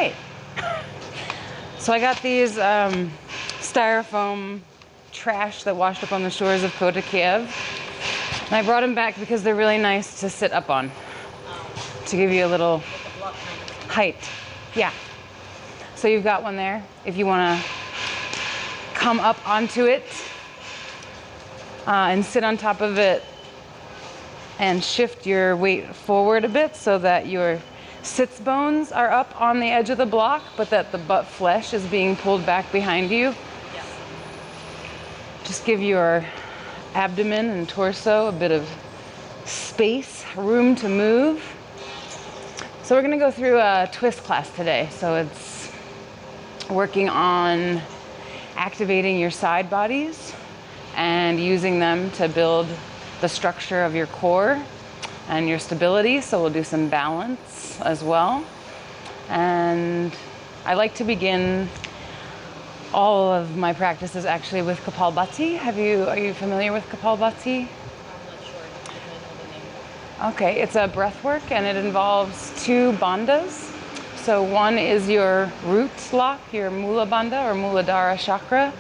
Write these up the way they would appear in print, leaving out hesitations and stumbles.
right. So I got these styrofoam trash that washed up on the shores of Kota Kiev. And I brought them back because they're really nice to sit up on, to give you a little height. Yeah. So you've got one there. If you want to come up onto it and sit on top of it and shift your weight forward a bit so that your sits bones are up on the edge of the block, but that the butt flesh is being pulled back behind you. Yeah. Just give your abdomen and torso a bit of space, room to move. So we're going to go through a twist class today. So it's working on activating your side bodies and using them to build the structure of your core and your stability. So we'll do some balance as well. And I like to begin all of my practices actually with Kapalbhati. Are you familiar with Kapalbhati? I'm not sure. I know the name. Okay, it's a breath work and it involves 2 bandhas. So one is your root lock, your Mula Bandha or Muladhara chakra,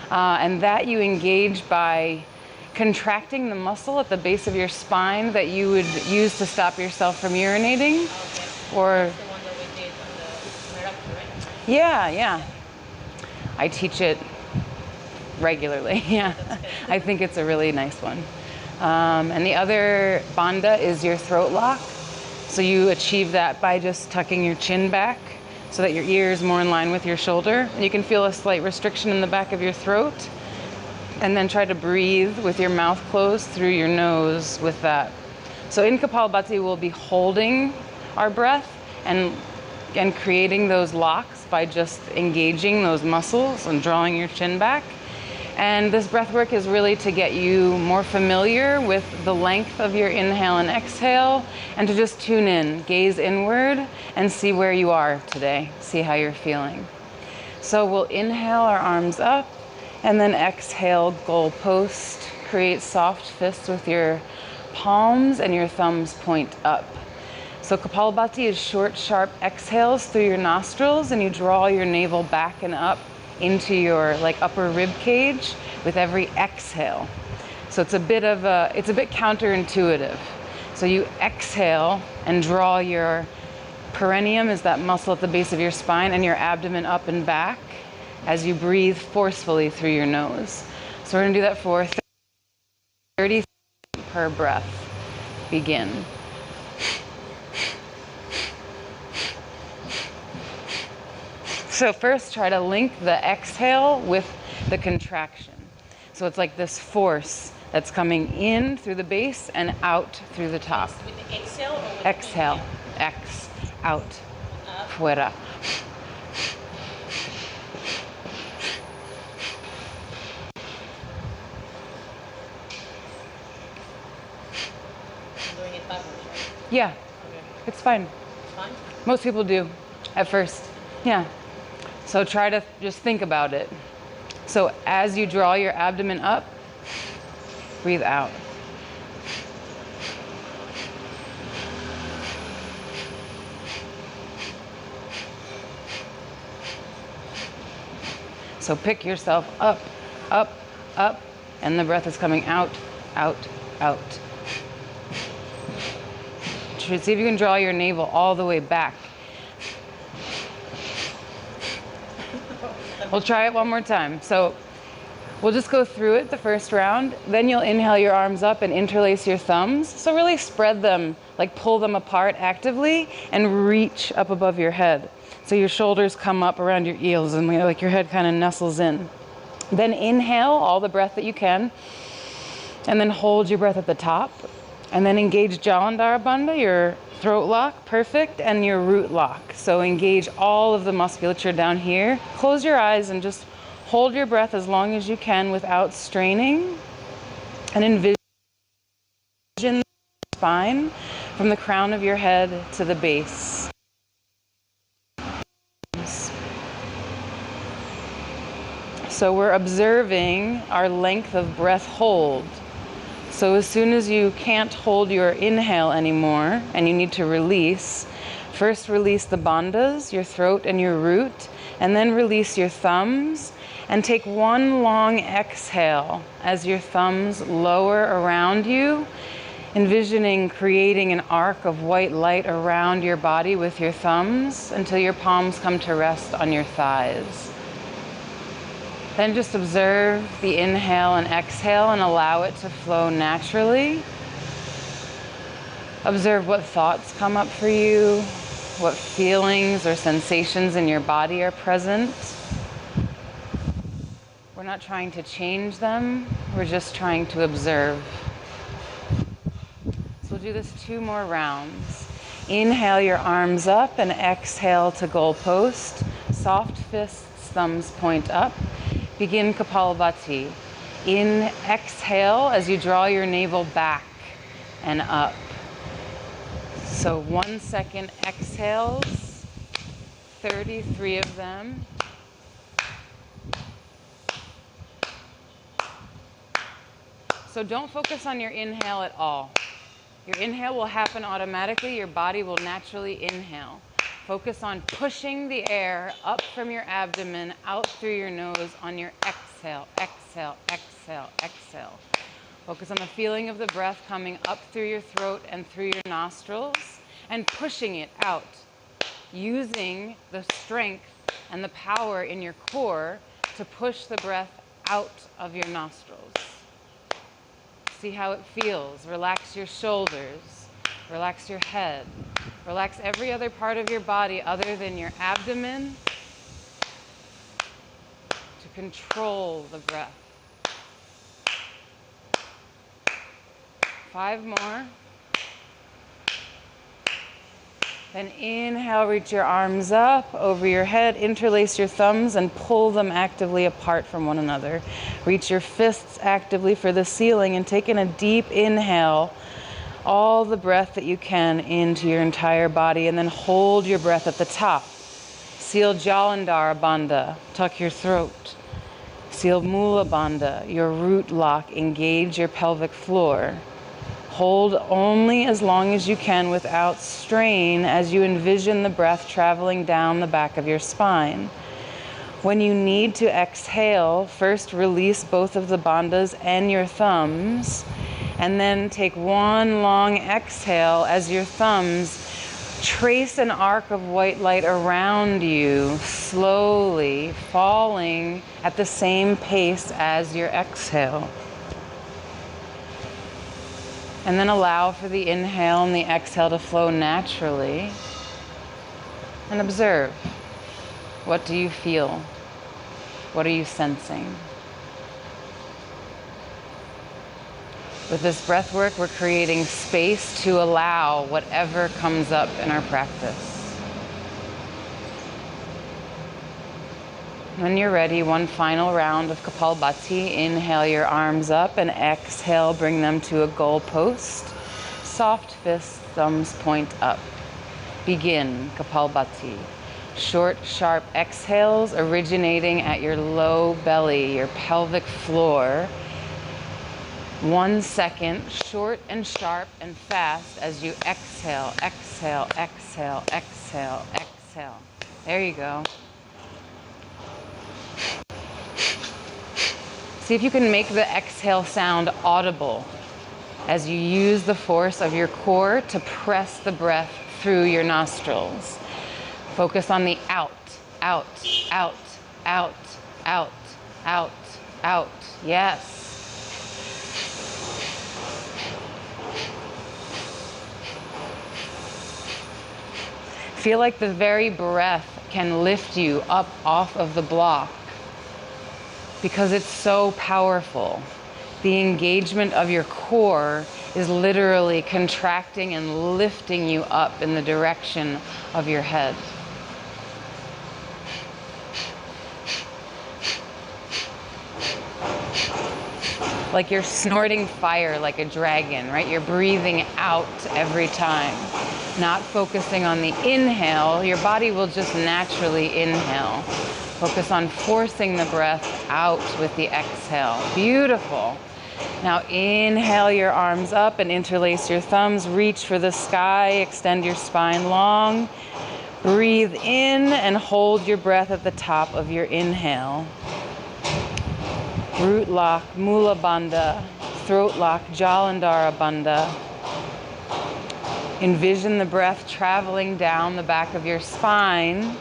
and that you engage by contracting the muscle at the base of your spine that you would use to stop yourself from urinating. Okay. Or That's the one that we did on the Meraki, right? yeah. I teach it regularly. Yeah, I think it's a really nice one. And the other bandha is your throat lock. So you achieve that by just tucking your chin back so that your ear is more in line with your shoulder. And you can feel a slight restriction in the back of your throat. And then try to breathe with your mouth closed through your nose with that. So in Kapalbhati, we'll be holding our breath and creating those locks by just engaging those muscles and drawing your chin back. And this breath work is really to get you more familiar with the length of your inhale and exhale and to just tune in, gaze inward and see where you are today, see how you're feeling. So we'll inhale our arms up and then exhale, goalpost, create soft fists with your palms and your thumbs point up. So Kapalbhati is short, sharp exhales through your nostrils and you draw your navel back and up into your upper rib cage with every exhale. So it's a bit counterintuitive. So you exhale and draw your perineum, is that muscle at the base of your spine, and your abdomen up and back as you breathe forcefully through your nose. So we're going to do that for 30 seconds per breath. Begin. So first try to link the exhale with the contraction. So it's like this force that's coming in through the base and out through the top. With the exhale or with Exhale. the Ex. Out. Up. Fuera. I'm doing it backwards, right? Yeah. Okay. It's fine. It's fine? Most people do at first. Yeah. So try to just think about it. So as you draw your abdomen up, breathe out. So pick yourself up, up, up, and the breath is coming out, out, out. See if you can draw your navel all the way back. We'll try it one more time. So we'll just go through it the first round. Then you'll inhale your arms up and interlace your thumbs. So really spread them, pull them apart actively and reach up above your head. So your shoulders come up around your ears and your head kind of nestles in. Then inhale all the breath that you can. And then hold your breath at the top. And then engage Jalandhara Bandha, your throat lock, perfect, and your root lock. So engage all of the musculature down here. Close your eyes and just hold your breath as long as you can without straining. And envision the spine from the crown of your head to the base. So we're observing our length of breath hold. So as soon as you can't hold your inhale anymore and you need to release, First, release the bandhas, your throat and your root, and then release your thumbs and take one long exhale as your thumbs lower around you, envisioning creating an arc of white light around your body with your thumbs until your palms come to rest on your thighs. Then just observe the inhale and exhale and allow it to flow naturally. Observe what thoughts come up for you, what feelings or sensations in your body are present. We're not trying to change them, we're just trying to observe. So we'll do this 2 more rounds. Inhale your arms up and exhale to goalpost. Soft fists, thumbs point up. Begin Kapalabhati. Exhale as you draw your navel back and up. So 1 second exhales, 33 of them. So don't focus on your inhale at all. Your inhale will happen automatically. Your body will naturally inhale. Focus on pushing the air up from your abdomen, out through your nose on your exhale, exhale, exhale, exhale. Focus on the feeling of the breath coming up through your throat and through your nostrils and pushing it out, using the strength and the power in your core to push the breath out of your nostrils. See how it feels. Relax your shoulders, relax your head, relax every other part of your body other than your abdomen to control the breath. 5 more. Then inhale, reach your arms up over your head, interlace your thumbs and pull them actively apart from one another. Reach your fists actively for the ceiling and take in a deep inhale, all the breath that you can into your entire body, and then hold your breath at the top. Seal Jalandhara Bandha, tuck your throat. Seal Mula Bandha, your root lock, engage your pelvic floor. Hold only as long as you can without strain as you envision the breath traveling down the back of your spine. When you need to exhale, first release both of the bandhas and your thumbs, and then take one long exhale as your thumbs trace an arc of white light around you, slowly falling at the same pace as your exhale. And then allow for the inhale and the exhale to flow naturally. And observe. What do you feel? What are you sensing? With this breath work, we're creating space to allow whatever comes up in our practice. When you're ready, one final round of Kapalabhati. Inhale your arms up and exhale, bring them to a goalpost. Soft fists, thumbs point up. Begin Kapalabhati. Short, sharp exhales originating at your low belly, your pelvic floor. 1 second, short and sharp and fast as you exhale, exhale, exhale, exhale, exhale. There you go. See if you can make the exhale sound audible as you use the force of your core to press the breath through your nostrils. Focus on the out, out, out, out, out, out, out. Yes. Feel like the very breath can lift you up off of the block, because it's so powerful. The engagement of your core is literally contracting and lifting you up in the direction of your head. Like you're snorting fire like a dragon, right? You're breathing out every time. Not focusing on the inhale, your body will just naturally inhale. Focus on forcing the breath out with the exhale. Beautiful. Now inhale your arms up and interlace your thumbs. Reach for the sky. Extend your spine long. Breathe in and hold your breath at the top of your inhale. Root lock, Mula Bandha. Throat lock, Jalandhara Bandha. Envision the breath traveling down the back of your spine.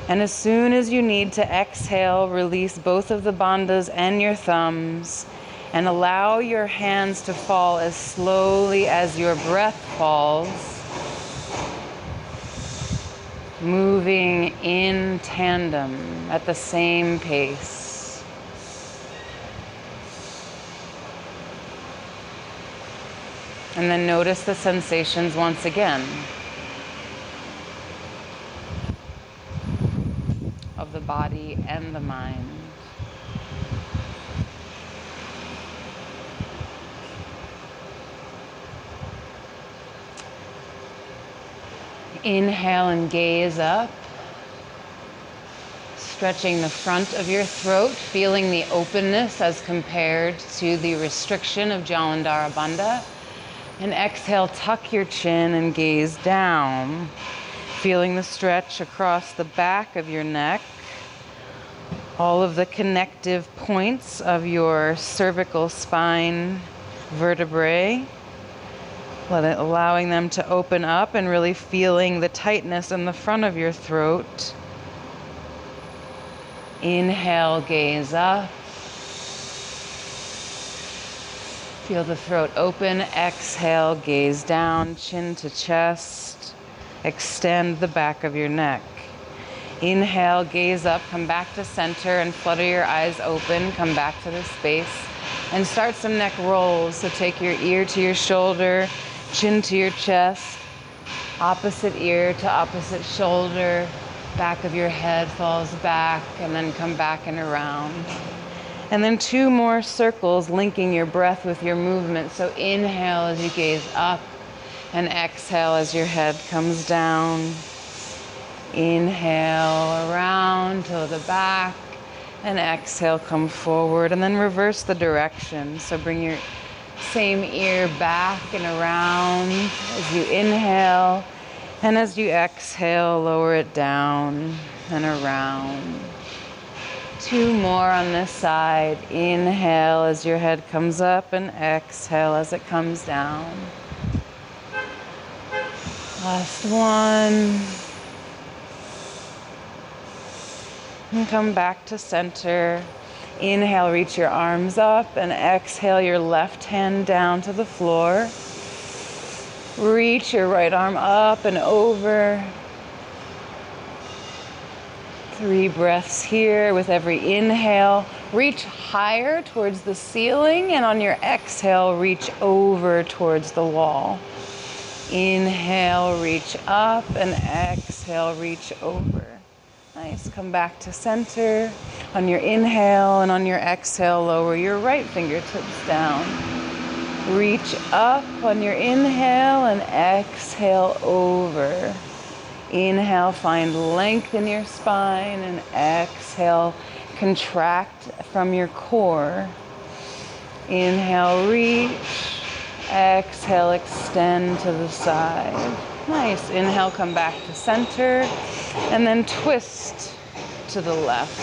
And as soon as you need to exhale, release both of the bandhas and your thumbs. And allow your hands to fall as slowly as your breath falls. Moving in tandem at the same pace. And then notice the sensations once again of the body and the mind. Inhale and gaze up, stretching the front of your throat, feeling the openness as compared to the restriction of Jalandhara Bandha. And exhale, tuck your chin and gaze down, feeling the stretch across the back of your neck, all of the connective points of your cervical spine vertebrae. Allowing them to open up and really feeling the tightness in the front of your throat. Inhale, gaze up. Feel the throat open. Exhale, gaze down, chin to chest. Extend the back of your neck. Inhale, gaze up, come back to center and flutter your eyes open. Come back to this space and start some neck rolls. So take your ear to your shoulder, chin to your chest, opposite ear to opposite shoulder, back of your head falls back, and then come back and around. And then 2 more circles linking your breath with your movement. So inhale as you gaze up, and exhale as your head comes down. Inhale around to the back, and exhale, come forward, and then reverse the direction. So bring your same ear back and around as you inhale, and as you exhale, lower it down and around. 2 more on this side. Inhale as your head comes up, and exhale as it comes down. Last one. And come back to center. Inhale, reach your arms up, and exhale your left hand down to the floor. Reach your right arm up and over. 3 breaths here. With every inhale, reach higher towards the ceiling, and on your exhale, reach over towards the wall. Inhale, reach up, and exhale, reach over. Nice. Come back to center. On your inhale and on your exhale, lower your right fingertips down. Reach up on your inhale and exhale over. Inhale, find length in your spine, and exhale, contract from your core. Inhale, reach. Exhale, extend to the side. Nice. Inhale, come back to center, and then twist to the left.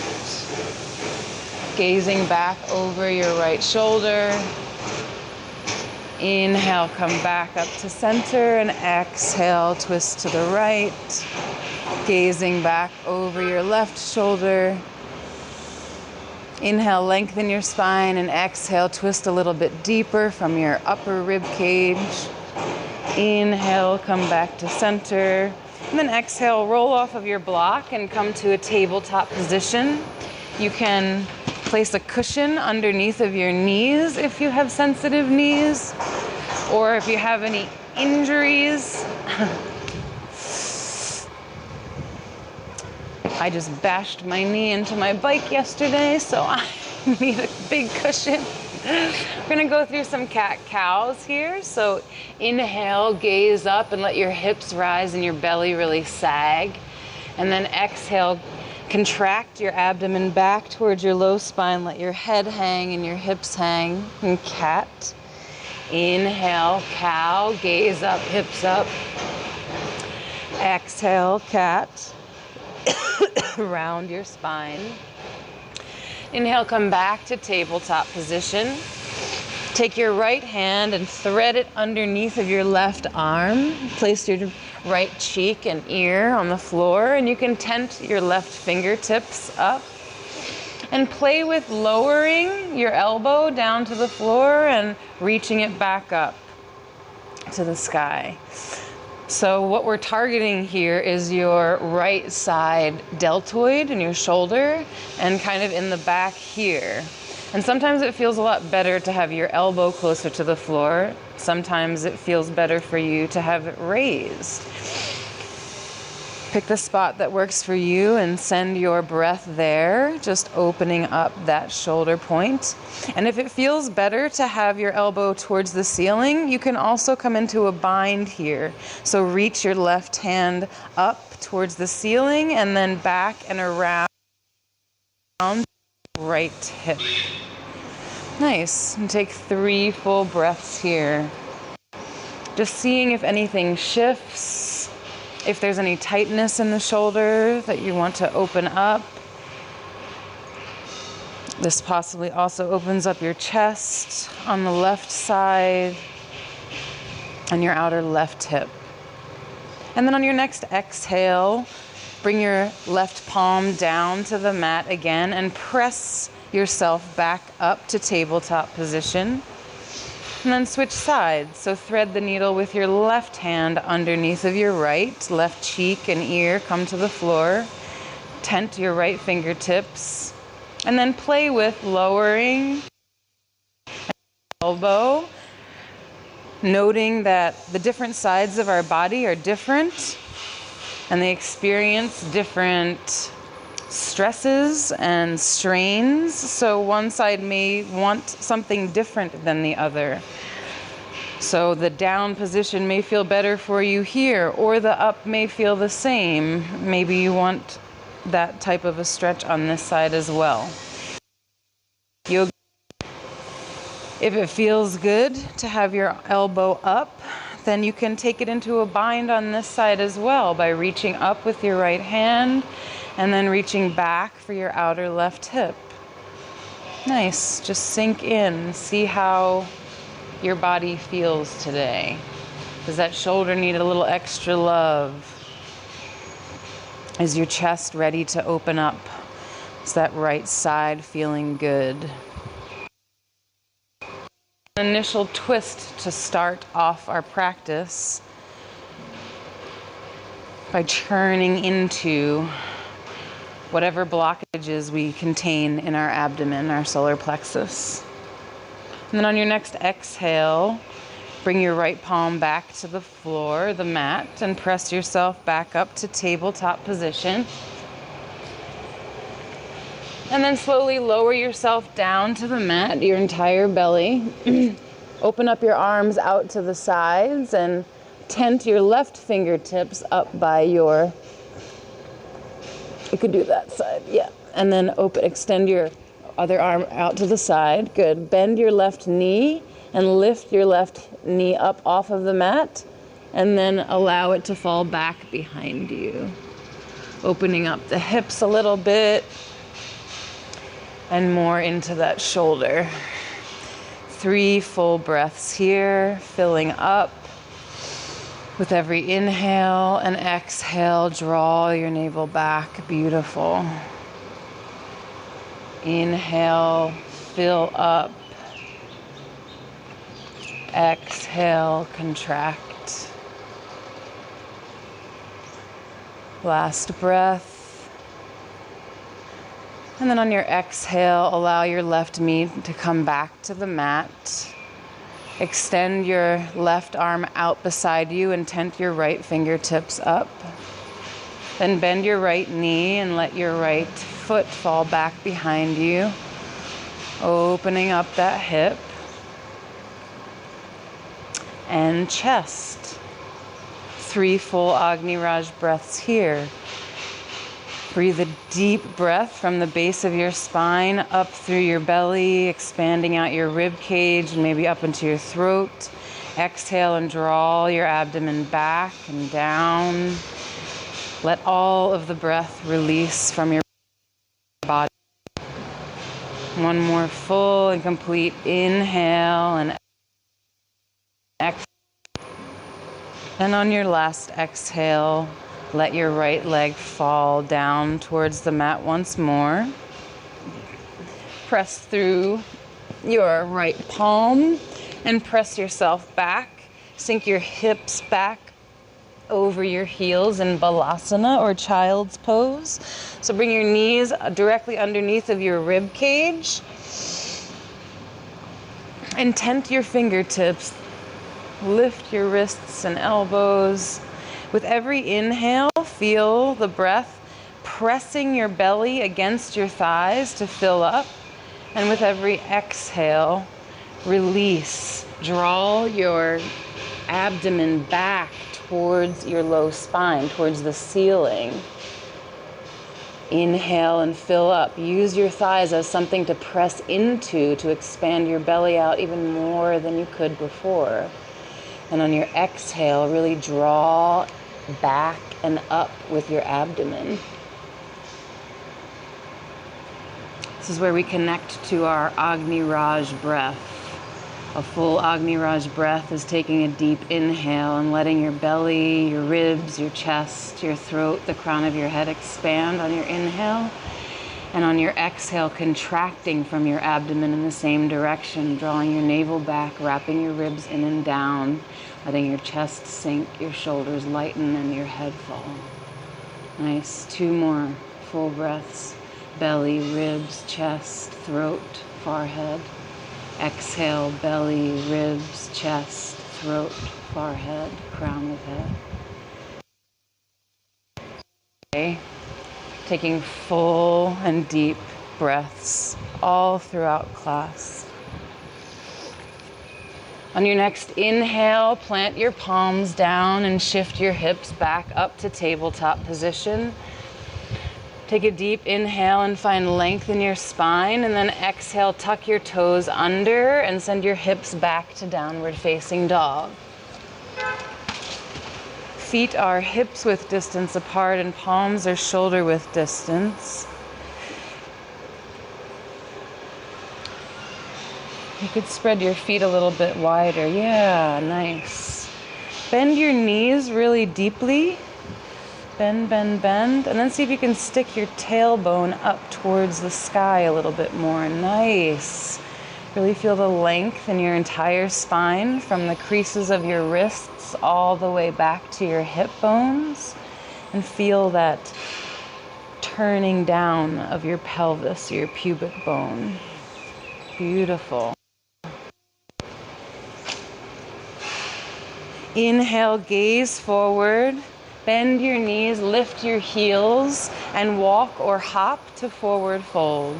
Gazing back over your right shoulder. Inhale, come back up to center, and exhale, twist to the right. Gazing back over your left shoulder. Inhale, lengthen your spine, and exhale, twist a little bit deeper from your upper rib cage. Inhale, come back to center. And then exhale, roll off of your block and come to a tabletop position. You can place a cushion underneath of your knees if you have sensitive knees, or if you have any injuries. I just bashed my knee into my bike yesterday, so I need a big cushion. We're gonna go through some cat-cows here. So inhale, gaze up and let your hips rise and your belly really sag. And then exhale, Contract your abdomen back towards your low spine. Let your head hang and your hips hang. And cat. Inhale, cow. Gaze up, hips up. Exhale, cat. Round your spine. Inhale, come back to tabletop position. Take your right hand and thread it underneath of your left arm. Place your right cheek and ear on the floor, and you can tent your left fingertips up. And play with lowering your elbow down to the floor and reaching it back up to the sky. So what we're targeting here is your right side deltoid and your shoulder and kind of in the back here. And sometimes it feels a lot better to have your elbow closer to the floor. Sometimes it feels better for you to have it raised. Pick the spot that works for you and send your breath there, just opening up that shoulder point. And if it feels better to have your elbow towards the ceiling, you can also come into a bind here. So reach your left hand up towards the ceiling and then back and around right hip. Nice. And take 3 full breaths here. Just seeing if anything shifts. If there's any tightness in the shoulder that you want to open up. This possibly also opens up your chest on the left side and your outer left hip. And then on your next exhale, bring your left palm down to the mat again and press yourself back up to tabletop position. And then switch sides. So thread the needle with your left hand underneath of your right. Left cheek and ear come to the floor. Tent your right fingertips. And then play with lowering elbow. Noting that the different sides of our body are different. And they experience different stresses and strains, so one side may want something different than the other. So the down position may feel better for you here, or the up may feel the same. Maybe you want that type of a stretch on this side as well. Yoga. If it feels good to have your elbow up, then you can take it into a bind on this side as well by reaching up with your right hand and then reaching back for your outer left hip. Nice. Just sink in. See how your body feels today. Does that shoulder need a little extra love? Is your chest ready to open up? Is that right side feeling good? Initial twist to start off our practice by churning into whatever blockages we contain in our abdomen, our solar plexus. And then on your next exhale, bring your right palm back to the floor, the mat, and press yourself back up to tabletop position. And then slowly lower yourself down to the mat, your entire belly. Open up your arms out to the sides and tent your left fingertips up by your... You could do that side, yeah. And then extend your other arm out to the side. Good. Bend your left knee and lift your left knee up off of the mat. And then allow it to fall back behind you. Opening up the hips a little bit. And more into that shoulder. 3 full breaths here, filling up. With every inhale and exhale, draw your navel back. Beautiful. Inhale, fill up. Exhale, contract. Last breath. And then on your exhale, allow your left knee to come back to the mat. Extend your left arm out beside you and tent your right fingertips up. Then bend your right knee and let your right foot fall back behind you. Opening up that hip. And chest. 3 full Agni Raj breaths here. Breathe a deep breath from the base of your spine up through your belly, expanding out your rib cage and maybe up into your throat. Exhale and draw your abdomen back and down. Let all of the breath release from your body. One more full and complete inhale and exhale. And on your last exhale, let your right leg fall down towards the mat once more. Press through your right palm and press yourself back. Sink your hips back over your heels in balasana or child's pose. So bring your knees directly underneath of your rib cage and tent your fingertips. Lift your wrists and elbows. With every inhale, feel the breath pressing your belly against your thighs to fill up. And with every exhale, release. Draw your abdomen back towards your low spine, towards the ceiling. Inhale and fill up. Use your thighs as something to press into, to expand your belly out even more than you could before. And on your exhale, really draw back and up with your abdomen. This is where we connect to our Agni Raj breath. A full Agni Raj breath is taking a deep inhale and letting your belly, your ribs, your chest, your throat, the crown of your head expand on your inhale. And on your exhale, contracting from your abdomen in the same direction, drawing your navel back, wrapping your ribs in and down, letting your chest sink, your shoulders lighten, and your head fall. Nice. 2 more full breaths. Belly, ribs, chest, throat, forehead. Exhale, belly, ribs, chest, throat, forehead, crown of head. Okay. Taking full and deep breaths all throughout class. On your next inhale, plant your palms down and shift your hips back up to tabletop position. Take a deep inhale and find length in your spine, and then exhale, tuck your toes under and send your hips back to downward facing dog. Feet are hips width distance apart and palms are shoulder width distance. You could spread your feet a little bit wider. Yeah, nice. Bend your knees really deeply. Bend, bend, bend. And then see if you can stick your tailbone up towards the sky a little bit more. Nice. Really feel the length in your entire spine from the creases of your wrists all the way back to your hip bones. And feel that turning down of your pelvis, your pubic bone. Beautiful. Inhale, gaze forward. Bend your knees, lift your heels, and walk or hop to forward fold.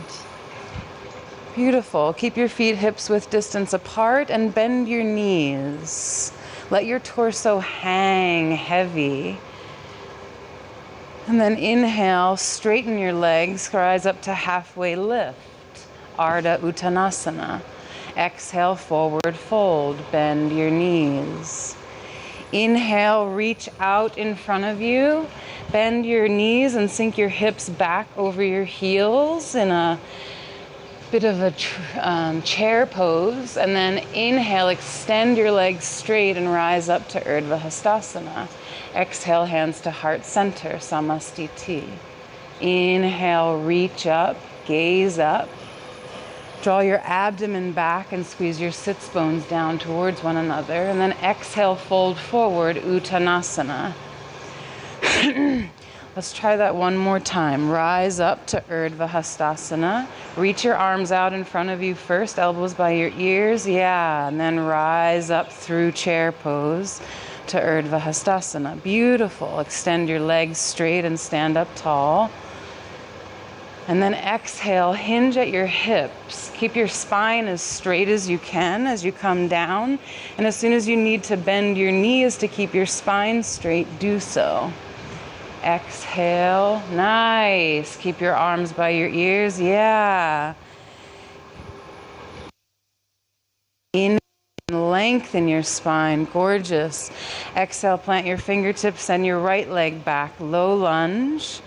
Beautiful. Keep your feet hips width distance apart and bend your knees. Let your torso hang heavy. And then inhale, straighten your legs, rise up to halfway lift. Ardha Uttanasana. Exhale, forward fold, bend your knees. Inhale, reach out in front of you. Bend your knees and sink your hips back over your heels in a bit of a chair pose. And then inhale, extend your legs straight and rise up to Urdhva Hastasana. Exhale, hands to heart center, Samastiti. Inhale, reach up, gaze up. Draw your abdomen back and squeeze your sits bones down towards one another. And then exhale, fold forward, Uttanasana. Let's try that one more time. Rise up to Urdhva Hastasana. Reach your arms out in front of you first, elbows by your ears. Yeah, and then rise up through chair pose to Urdhva Hastasana. Beautiful. Extend your legs straight and stand up tall. And then exhale, hinge at your hips. Keep your spine as straight as you can as you come down. And as soon as you need to bend your knees to keep your spine straight, do so. Exhale. Nice. Keep your arms by your ears. Yeah. Inhale, lengthen your spine. Gorgeous. Exhale, plant your fingertips, send your right leg back. Low lunge.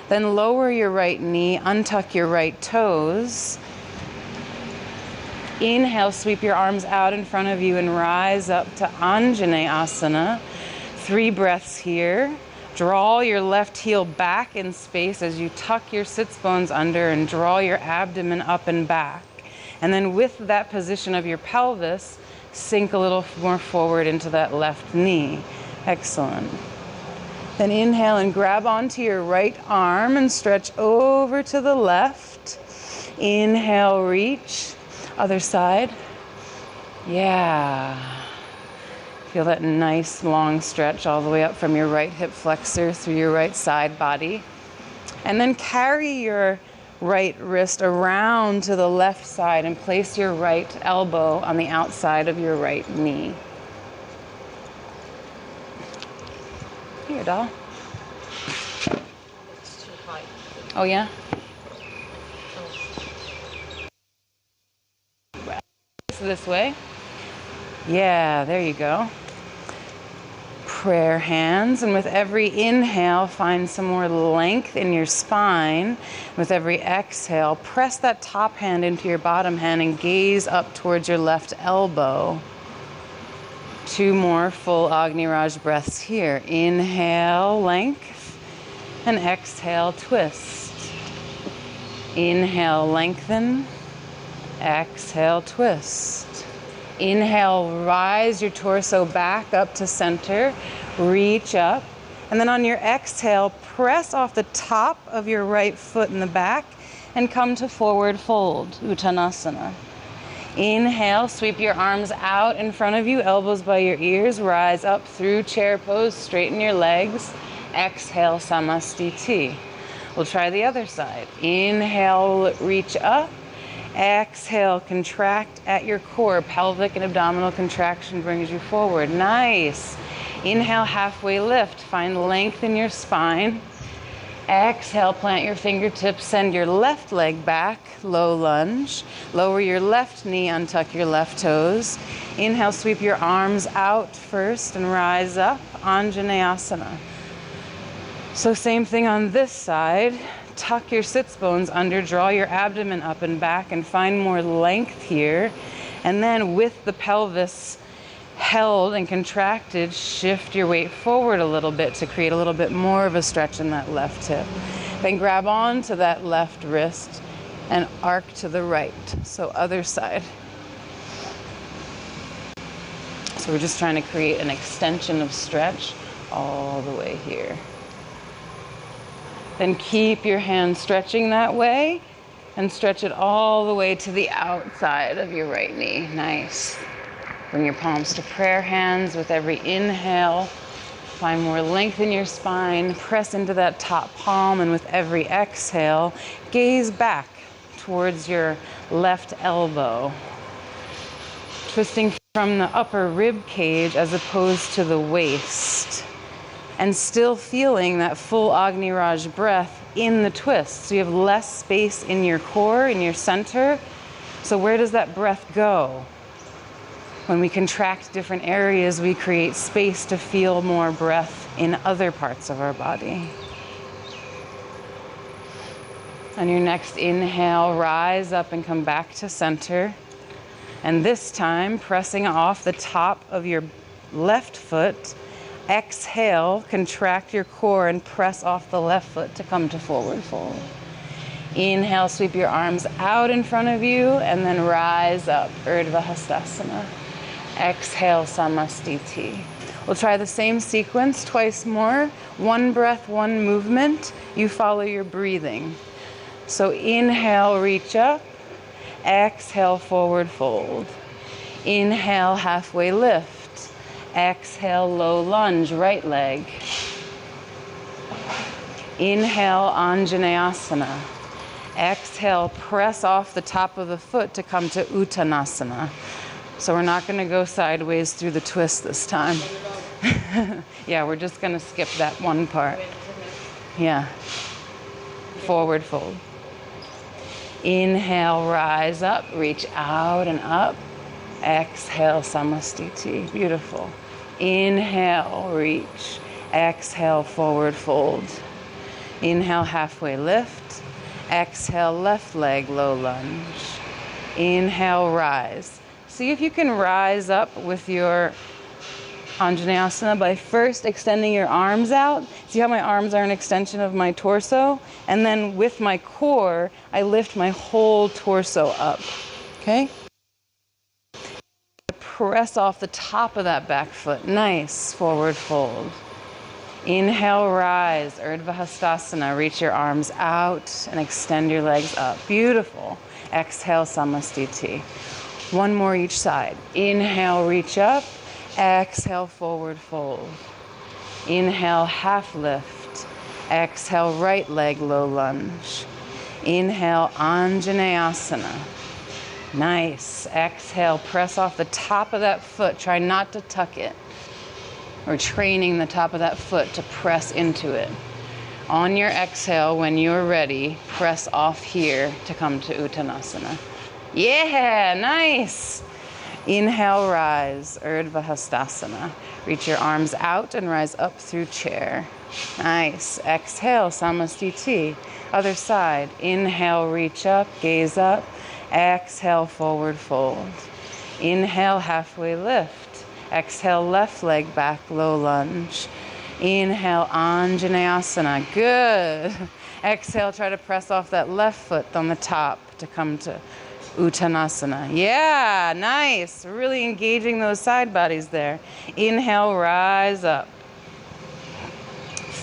Then lower your right knee, untuck your right toes. Inhale, sweep your arms out in front of you and rise up to Anjane Asana. 3 breaths here. Draw your left heel back in space as you tuck your sits bones under and draw your abdomen up and back. And then with that position of your pelvis, sink a little more forward into that left knee. Excellent. Then inhale and grab onto your right arm and stretch over to the left. Inhale, reach. Other side. Yeah. Feel that nice long stretch all the way up from your right hip flexor through your right side body. And then carry your right wrist around to the left side and place your right elbow on the outside of your right knee. Here, doll. It's too high. Oh, yeah? This way. Yeah, there you go. Prayer hands, and with every inhale, find some more length in your spine. With every exhale, press that top hand into your bottom hand and gaze up towards your left elbow. 2 more full Agni Raj breaths here. Inhale, length, and exhale, twist. Inhale, lengthen. Exhale, twist. Inhale, rise your torso back up to center. Reach up. And then on your exhale, press off the top of your right foot in the back and come to forward fold, Uttanasana. Inhale, sweep your arms out in front of you, elbows by your ears. Rise up through chair pose, straighten your legs. Exhale, Samastiti. We'll try the other side. Inhale, reach up. Exhale, contract at your core. Pelvic and abdominal contraction brings you forward. Nice. Inhale, halfway lift. Find length in your spine. Exhale, plant your fingertips. Send your left leg back. Low lunge. Lower your left knee. Untuck your left toes. Inhale, sweep your arms out first and rise up. Anjaneyasana. So same thing on this side. Tuck your sits bones under, draw your abdomen up and back, and find more length here. And then with the pelvis held and contracted, shift your weight forward a little bit to create a little bit more of a stretch in that left hip. Then grab on to that left wrist and arc to the right. So other side. So we're just trying to create an extension of stretch all the way here. Then keep your hand stretching that way and stretch it all the way to the outside of your right knee. Nice. Bring your palms to prayer hands. With every inhale, find more length in your spine. Press into that top palm, and with every exhale, gaze back towards your left elbow. Twisting from the upper rib cage as opposed to the waist. And still feeling that full Agni Raj breath in the twist. So you have less space in your core, in your center. So where does that breath go? When we contract different areas, we create space to feel more breath in other parts of our body. On your next inhale, rise up and come back to center. And this time, pressing off the top of your left foot. Exhale, contract your core and press off the left foot to come to forward fold. Inhale, sweep your arms out in front of you and then rise up, Urdhva Hastasana. Exhale, Samastiti. We'll try the same sequence twice more. 1 breath, 1 movement. You follow your breathing. So inhale, reach up. Exhale, forward fold. Inhale, halfway lift. Exhale, low lunge, right leg. Inhale, Anjaneyasana. Exhale, press off the top of the foot to come to Uttanasana. So we're not going to go sideways through the twist this time. Yeah, we're just going to skip that one part. Yeah. Forward fold. Inhale, rise up, reach out and up. Exhale, samastiti. Beautiful. Inhale, reach. Exhale, forward fold. Inhale, halfway lift. Exhale, left leg, low lunge. Inhale, rise. See if you can rise up with your Anjaneyasana by first extending your arms out. See how my arms are an extension of my torso? And then with my core, I lift my whole torso up. Okay? Press off the top of that back foot. Nice. Forward fold. Inhale, rise. Urdhva Hastasana. Reach your arms out and extend your legs up. Beautiful. Exhale, Samastiti. One more each side. Inhale, reach up. Exhale, forward fold. Inhale, half lift. Exhale, right leg, low lunge. Inhale, Anjaneyasana. Nice. Exhale, press off the top of that foot. Try not to tuck it. We're training the top of that foot to press into it. On your exhale, when you're ready, press off here to come to Uttanasana. Yeah, nice. Inhale, rise, Urdhva Hastasana. Reach your arms out and rise up through chair. Nice. Exhale, Samastiti. Other side. Inhale, reach up, gaze up. Exhale, forward fold. Inhale, halfway lift. Exhale, left leg back, low lunge. Inhale, Anjaneyasana. Good. Exhale, try to press off that left foot on the top to come to Uttanasana. Yeah, nice. Really engaging those side bodies there. Inhale, rise up.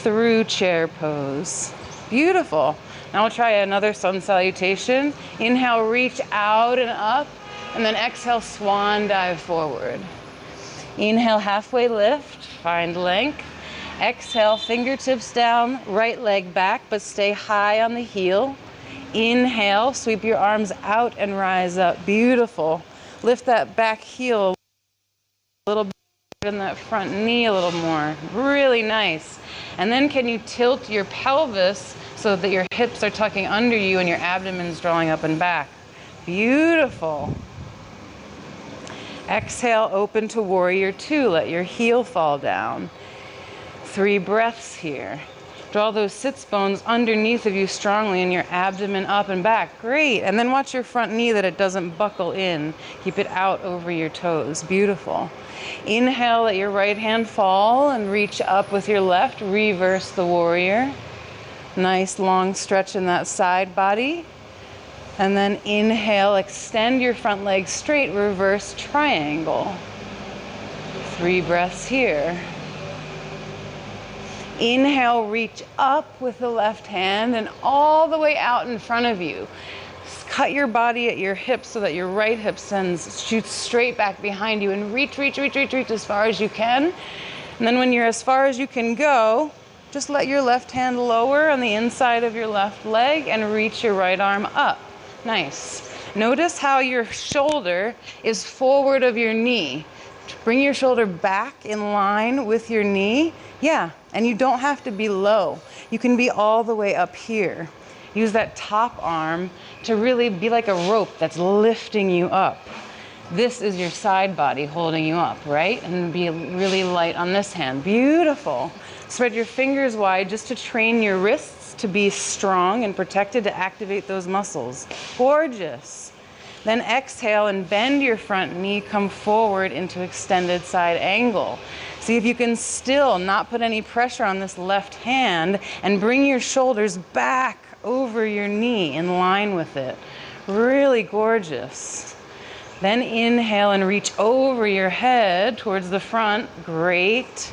Through chair pose. Beautiful. Now we'll try another sun salutation. Inhale, reach out and up. And then exhale, swan dive forward. Inhale, halfway lift. Find length. Exhale, fingertips down, right leg back, but stay high on the heel. Inhale, sweep your arms out and rise up. Beautiful. Lift that back heel a little bit and that front knee a little more. Really nice. And then can you tilt your pelvis so that your hips are tucking under you and your abdomen's drawing up and back. Beautiful. Exhale, open to warrior two. Let your heel fall down. 3 breaths here. Draw those sits bones underneath of you strongly and your abdomen up and back. Great. And then watch your front knee that it doesn't buckle in. Keep it out over your toes. Beautiful. Inhale, let your right hand fall and reach up with your left. Reverse the warrior. Nice long stretch in that side body. And then inhale, extend your front leg straight, reverse triangle. 3 breaths here. Inhale, reach up with the left hand and all the way out in front of you. Cut your body at your hips so that your right hip shoots straight back behind you and reach as far as you can. And then when you're as far as you can go, just let your left hand lower on the inside of your left leg and reach your right arm up. Nice. Notice how your shoulder is forward of your knee. Bring your shoulder back in line with your knee. Yeah, and you don't have to be low. You can be all the way up here. Use that top arm to really be like a rope that's lifting you up. This is your side body holding you up, right? And be really light on this hand. Beautiful. Spread your fingers wide just to train your wrists to be strong and protected to activate those muscles. Gorgeous. Then exhale and bend your front knee, come forward into extended side angle. See if you can still not put any pressure on this left hand and bring your shoulders back over your knee in line with it. Really gorgeous. Then inhale and reach over your head towards the front. Great.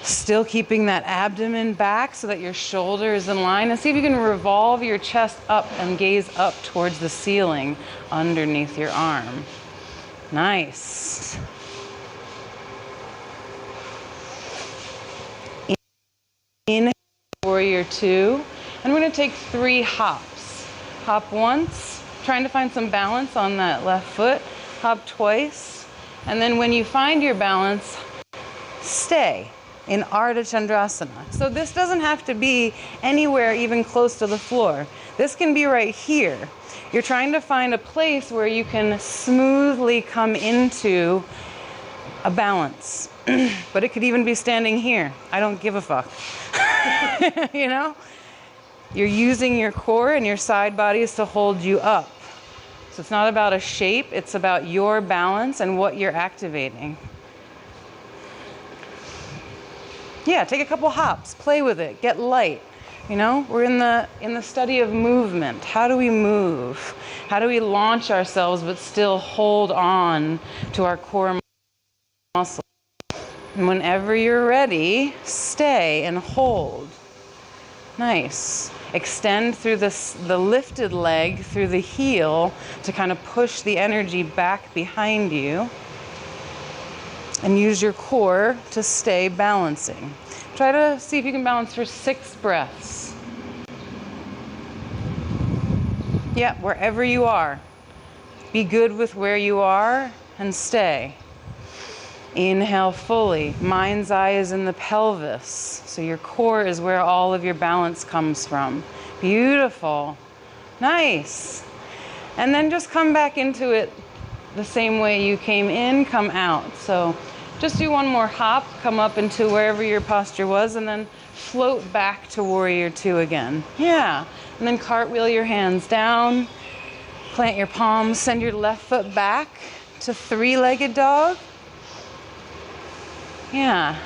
Still keeping that abdomen back so that your shoulder is in line. And see if you can revolve your chest up and gaze up towards the ceiling underneath your arm. Nice. Inhale, warrior two. And we're going to take 3 hops. Hop once, trying to find some balance on that left foot. Hop twice. And then when you find your balance, stay. in Ardha Chandrasana. So this doesn't have to be anywhere even close to the floor. This can be right here. You're trying to find a place where you can smoothly come into a balance. But it could even be standing here. I don't give a fuck. You know? You're using your core and your side bodies to hold you up. So it's not about a shape, it's about your balance and what you're activating. Yeah, take a couple hops, play with it, get light. You know, we're in the study of movement. How do we move? How do we launch ourselves but still hold on to our core muscle? And whenever you're ready, stay and hold. Nice. Extend through the lifted leg through the heel to kind of push the energy back behind you. And use your core to stay balancing. Try to see if you can balance for 6 breaths. Yeah, wherever you are. Be good with where you are and stay. Inhale fully. Mind's eye is in the pelvis. So your core is where all of your balance comes from. Beautiful. Nice. And then just come back into it the same way you came in, come out. So just do one more hop, come up into wherever your posture was, and then float back to Warrior Two again. Yeah. And then cartwheel your hands down, plant your palms, send your left foot back to three-legged dog. Yeah.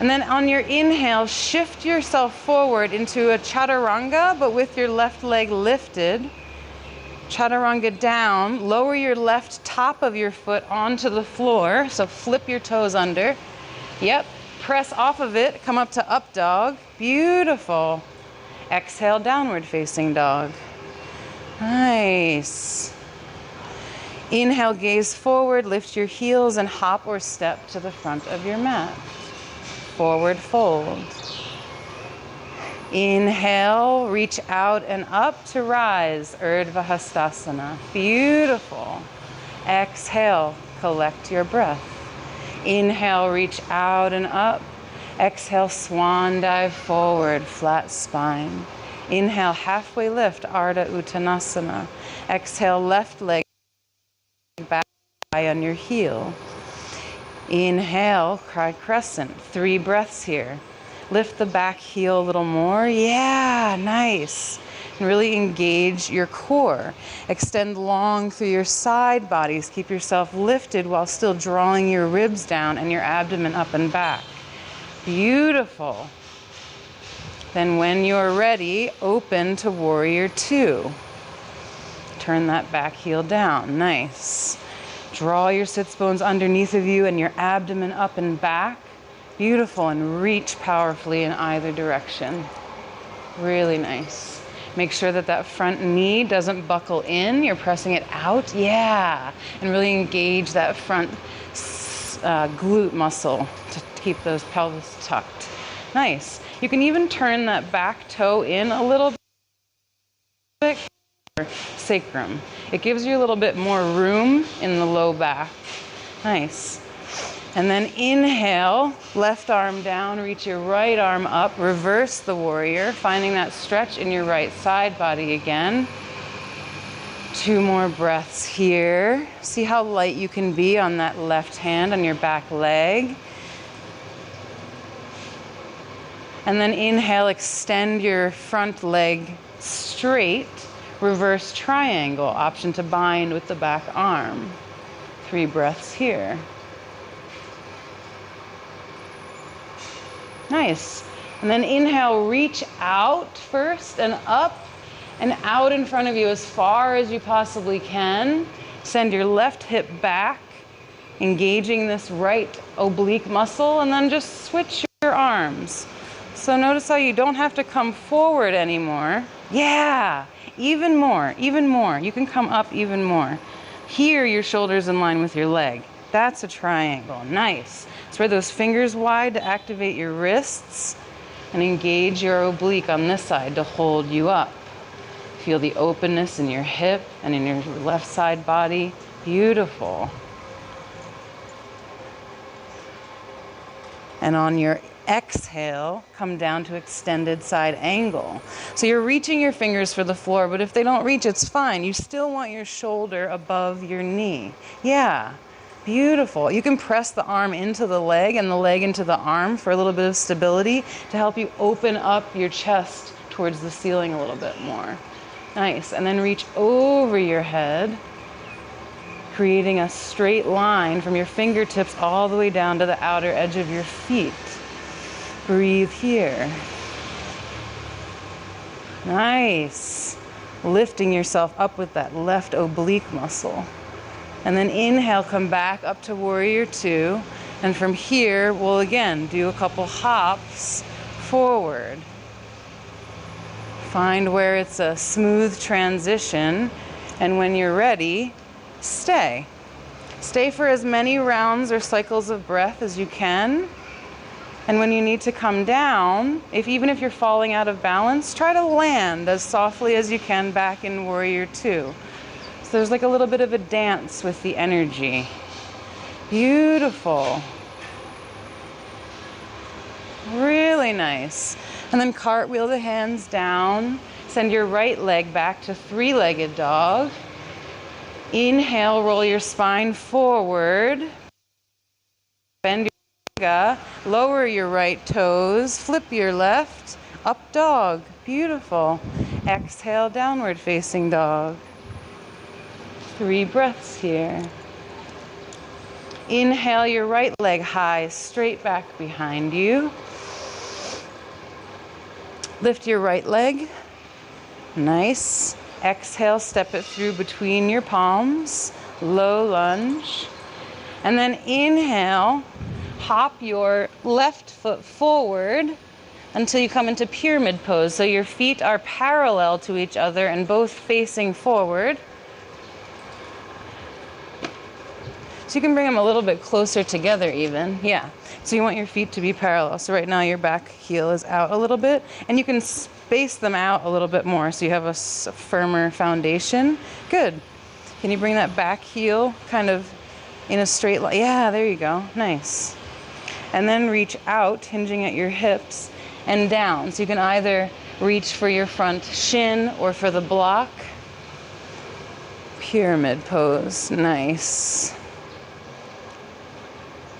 And then on your inhale, shift yourself forward into a chaturanga, but with your left leg lifted. Chaturanga down, lower your left top of your foot onto the floor, so flip your toes under. Yep, press off of it, come up to up dog. Beautiful. Exhale, downward facing dog. Nice. Inhale, gaze forward, lift your heels and hop or step to the front of your mat. Forward fold. Inhale, reach out and up to rise, Urdhva Hastasana. Beautiful. Exhale, collect your breath. Inhale, reach out and up. Exhale, swan dive forward, flat spine. Inhale, halfway lift, Ardha Uttanasana. Exhale, left leg back on your heel. Inhale, cry crescent. 3 breaths here. Lift the back heel a little more. Yeah, nice. And really engage your core. Extend long through your side bodies. Keep yourself lifted while still drawing your ribs down and your abdomen up and back. Beautiful. Then when you're ready, open to Warrior Two. Turn that back heel down. Nice. Draw your sits bones underneath of you and your abdomen up and back. Beautiful, and reach powerfully in either direction. Really nice. Make sure that that front knee doesn't buckle in. You're pressing it out. Yeah. And really engage that front glute muscle to keep those pelvis tucked. Nice. You can even turn that back toe in a little bit. Sacrum. It gives you a little bit more room in the low back. Nice. And then inhale, left arm down, reach your right arm up, reverse the warrior, finding that stretch in your right side body again. 2 more breaths here. See how light you can be on that left hand on your back leg. And then inhale, extend your front leg straight, reverse triangle, option to bind with the back arm. 3 breaths here. Nice. And then inhale, reach out first and up and out in front of you as far as you possibly can. Send your left hip back, engaging this right oblique muscle, and then just switch your arms. So notice how you don't have to come forward anymore. Yeah, even more, even more. You can come up even more. Here, your shoulder's in line with your leg. That's a triangle. Nice. Spread those fingers wide to activate your wrists and engage your oblique on this side to hold you up. Feel the openness in your hip and in your left side body. Beautiful. And on your exhale, come down to extended side angle. So you're reaching your fingers for the floor, but if they don't reach, it's fine. You still want your shoulder above your knee. Yeah, beautiful. You can press the arm into the leg and the leg into the arm for a little bit of stability to help you open up your chest towards the ceiling a little bit more. Nice. And then reach over your head, creating a straight line from your fingertips all the way down to the outer edge of your feet. Breathe here. Nice. Lifting yourself up with that left oblique muscle. And then inhale, come back up to warrior two. And from here, we'll again do a couple hops forward. Find where it's a smooth transition. And when you're ready, stay. Stay for as many rounds or cycles of breath as you can. And when you need to come down, even if you're falling out of balance, try to land as softly as you can back in warrior two. So there's like a little bit of a dance with the energy. Beautiful. Really nice. And then cartwheel the hands down. Send your right leg back to three-legged dog. Inhale, roll your spine forward. Bend your yoga. Lower your right toes. Flip your left. Up dog. Beautiful. Exhale, downward facing dog. 3 breaths here. Inhale your right leg high, straight back behind you. Lift your right leg. Nice. Exhale, step it through between your palms. Low lunge. And then inhale, hop your left foot forward until you come into pyramid pose. So your feet are parallel to each other and both facing forward. So you can bring them a little bit closer together even. Yeah. So you want your feet to be parallel. So right now your back heel is out a little bit, and you can space them out a little bit more so you have a firmer foundation. Good. Can you bring that back heel kind of in a straight line? Yeah, there you go. Nice. And then reach out, hinging at your hips, and down. So you can either reach for your front shin or for the block. Pyramid pose. Nice.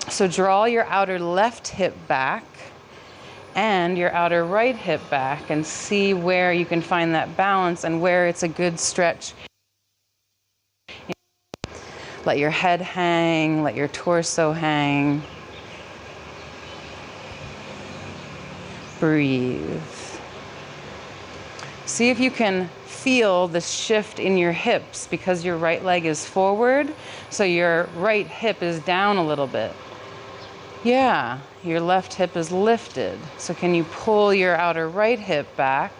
So draw your outer left hip back and your outer right hip back and see where you can find that balance and where it's a good stretch. Let your head hang, let your torso hang. Breathe. See if you can feel the shift in your hips because your right leg is forward, so your right hip is down a little bit. Yeah, your left hip is lifted. So can you pull your outer right hip back?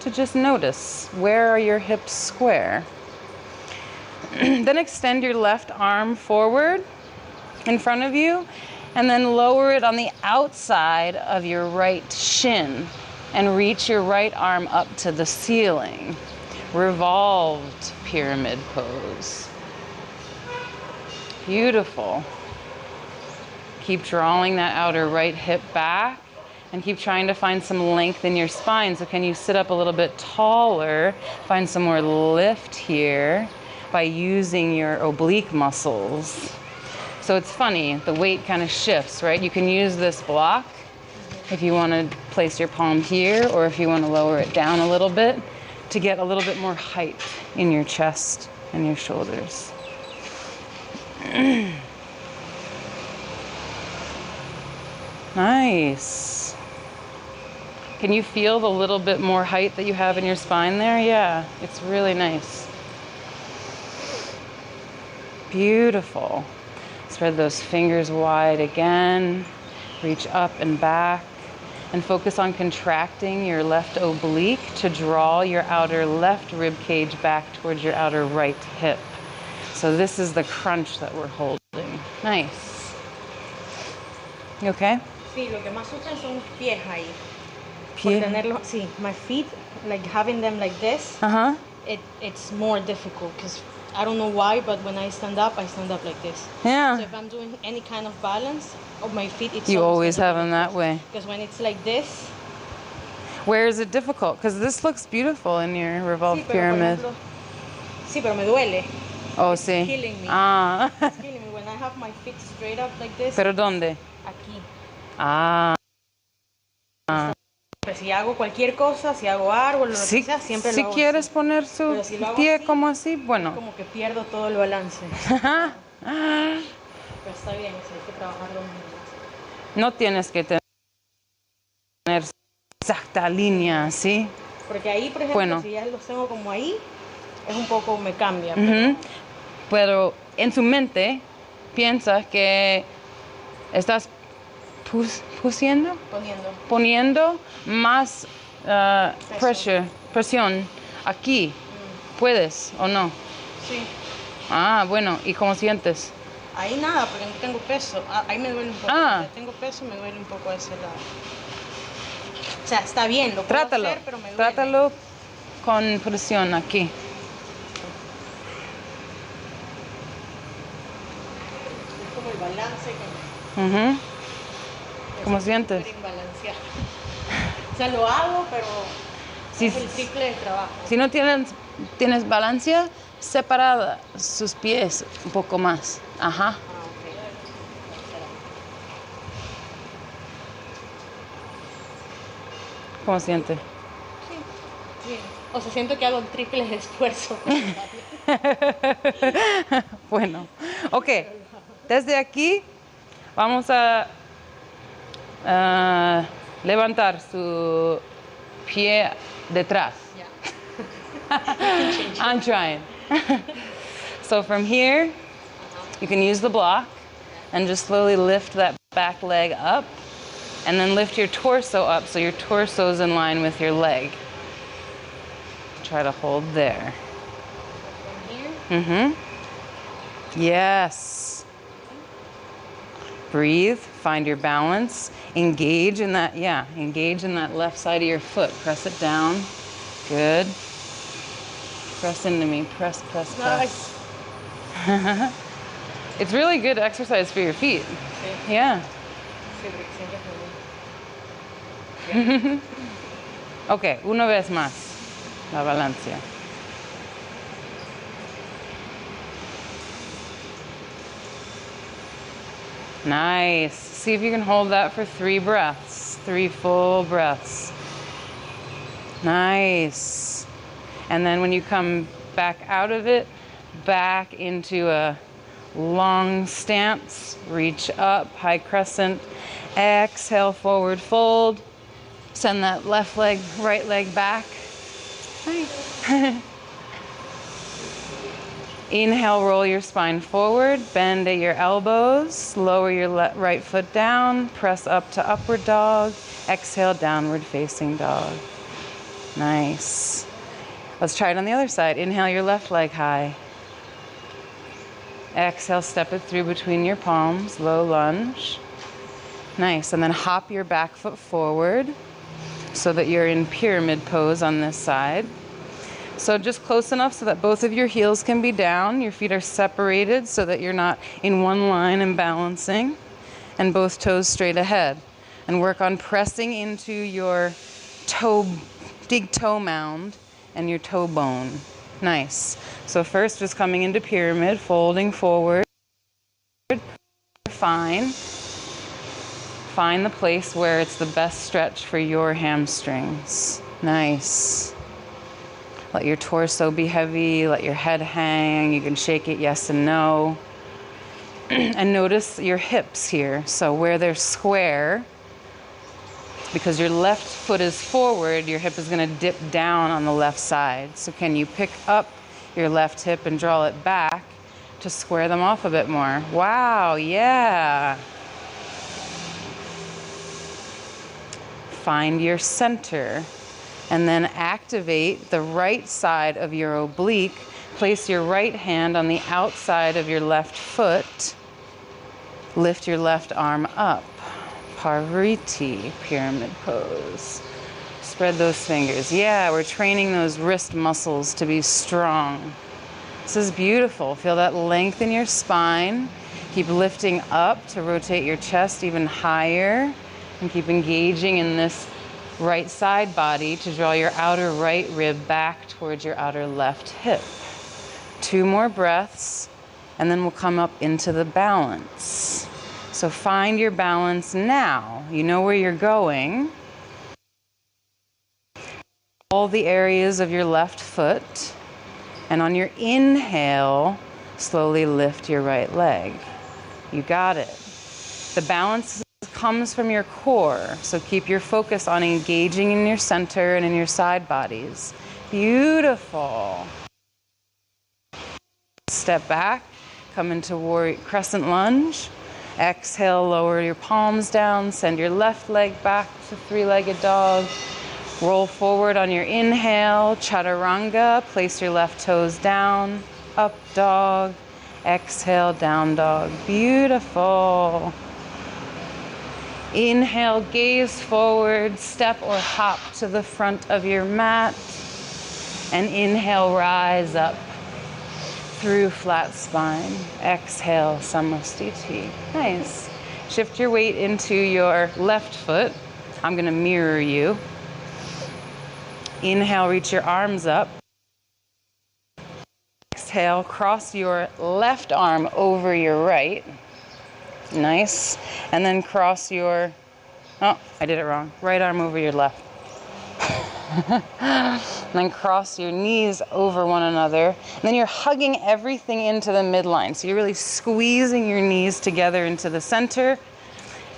To just notice, where are your hips square? Then extend your left arm forward in front of you, and then lower it on the outside of your right shin and reach your right arm up to the ceiling. Revolved pyramid pose. Beautiful. Keep drawing that outer right hip back and keep trying to find some length in your spine. So can you sit up a little bit taller? Find some more lift here by using your oblique muscles. So it's funny, the weight kind of shifts, right? You can use this block if you want to place your palm here, or if you want to lower it down a little bit to get a little bit more height in your chest and your shoulders. Nice. Can you feel the little bit more height that you have in your spine there? Yeah, it's really nice. Beautiful. Spread those fingers wide again. Reach up and back. And focus on contracting your left oblique to draw your outer left rib cage back towards your outer right hip. So this is the crunch that we're holding. Nice. You okay? Sí, lo que más sufren son los pies ahí. Por tenerlos, sí, my feet, like having them like this, it's more difficult because I don't know why, but when I stand up like this. So Yeah. if I'm doing any kind of balance of my feet, it's You always gonna have be them like that way. Because when it's like this, Where is it difficult? Because this looks beautiful in your revolved sí, pero por pyramid. ejemplo, sí, pero me duele. Oh, It's sí. killing me. Ah. It's killing me when I have my feet straight up like this. ¿Pero dónde? Aquí. Ah. Pues si hago cualquier cosa, si hago árbol o lo Si, que sea, siempre si lo hago quieres así. poner su Pero si lo hago pie así, como así, bueno. Como que pierdo todo el balance. Pero está bien, si hay que trabajarlo más. No tienes que tener exacta línea, ¿sí? Porque ahí, por ejemplo, Bueno. si ya los tengo como ahí, es un poco, me cambia. Ujú. Pero en su mente piensas que estás poniendo más presión aquí. ¿Puedes o no? Sí. Ah, bueno, ¿y cómo sientes? Ahí nada, porque no tengo peso. Ahí me duele un poco. Ah. Si tengo peso, me duele un poco a ese lado. O sea, está bien, lo puedo hacer, pero me duele. Trátalo con presión aquí. Es como el balance que ¿Cómo sientes? imbalancear. O sea, lo hago, pero Sí, es el triple de trabajo. Si no tienes balancia, separa sus pies un poco más. Ajá. Ah, ok. ¿Cómo sientes? Sí, bien. O sea, siento que hago el triple de esfuerzo. Bueno, ok. Desde aquí vamos a levantar su pie detrás. I'm trying. So from here, you can use the block and just slowly lift that back leg up and then lift your torso up so your torso is in line with your leg. Try to hold there. From here? Yes. Breathe, find your balance, engage in that left side of your foot. Press it down. Good. Press into me. Press. Nice. It's really good exercise for your feet. Sí. Yeah. Sí, porque siempre es muy bien. Ok, una vez más. La balancia. Nice. See if you can hold that for 3 breaths. 3 full breaths. Nice. And then when you come back out of it, back into a long stance, reach up, high crescent. Exhale, forward fold. Send that left leg, right leg back. Nice. Inhale, roll your spine forward, bend at your elbows, lower your right foot down, press up to upward dog. Exhale, downward facing dog. Nice. Let's try it on the other side. Inhale your left leg high. Exhale, step it through between your palms, low lunge. Nice, and then hop your back foot forward so that you're in pyramid pose on this side. So just close enough so that both of your heels can be down. Your feet are separated so that you're not in one line and balancing. And both toes straight ahead. And work on pressing into your big toe mound and your toe bone. Nice. So first just coming into pyramid, folding forward. Find the place where it's the best stretch for your hamstrings. Nice. Let your torso be heavy, let your head hang. You can shake it yes and no. And notice your hips here. So where they're square, because your left foot is forward, your hip is going to dip down on the left side. So can you pick up your left hip and draw it back to square them off a bit more? Wow, yeah. Find your center. And then activate the right side of your oblique. Place your right hand on the outside of your left foot. Lift your left arm up. Parvriti, pyramid pose. Spread those fingers. Yeah, we're training those wrist muscles to be strong. This is beautiful. Feel that length in your spine. Keep lifting up to rotate your chest even higher, and keep engaging in this right side body to draw your outer right rib back towards your outer left hip. 2 more breaths, and then we'll come up into the balance. So find your balance now. You know where you're going. All the areas of your left foot. And on your inhale, slowly lift your right leg. You got it. The balance comes from your core, so keep your focus on engaging in your center and in your side bodies. Beautiful. Step back, come into warrior crescent lunge. Exhale, lower your palms down, send your left leg back to 3-legged dog. Roll forward on your inhale, chaturanga, place your left toes down, up dog, exhale, down dog. Beautiful. Inhale, gaze forward, step or hop to the front of your mat. And inhale, rise up through flat spine. Exhale, samastiti. Nice. Shift your weight into your left foot. I'm going to mirror you. Inhale, reach your arms up. Exhale, cross your left arm over your right. Nice. And then cross your, oh, I did it wrong. Right arm over your left. And then cross your knees over one another. And then you're hugging everything into the midline. So you're really squeezing your knees together into the center.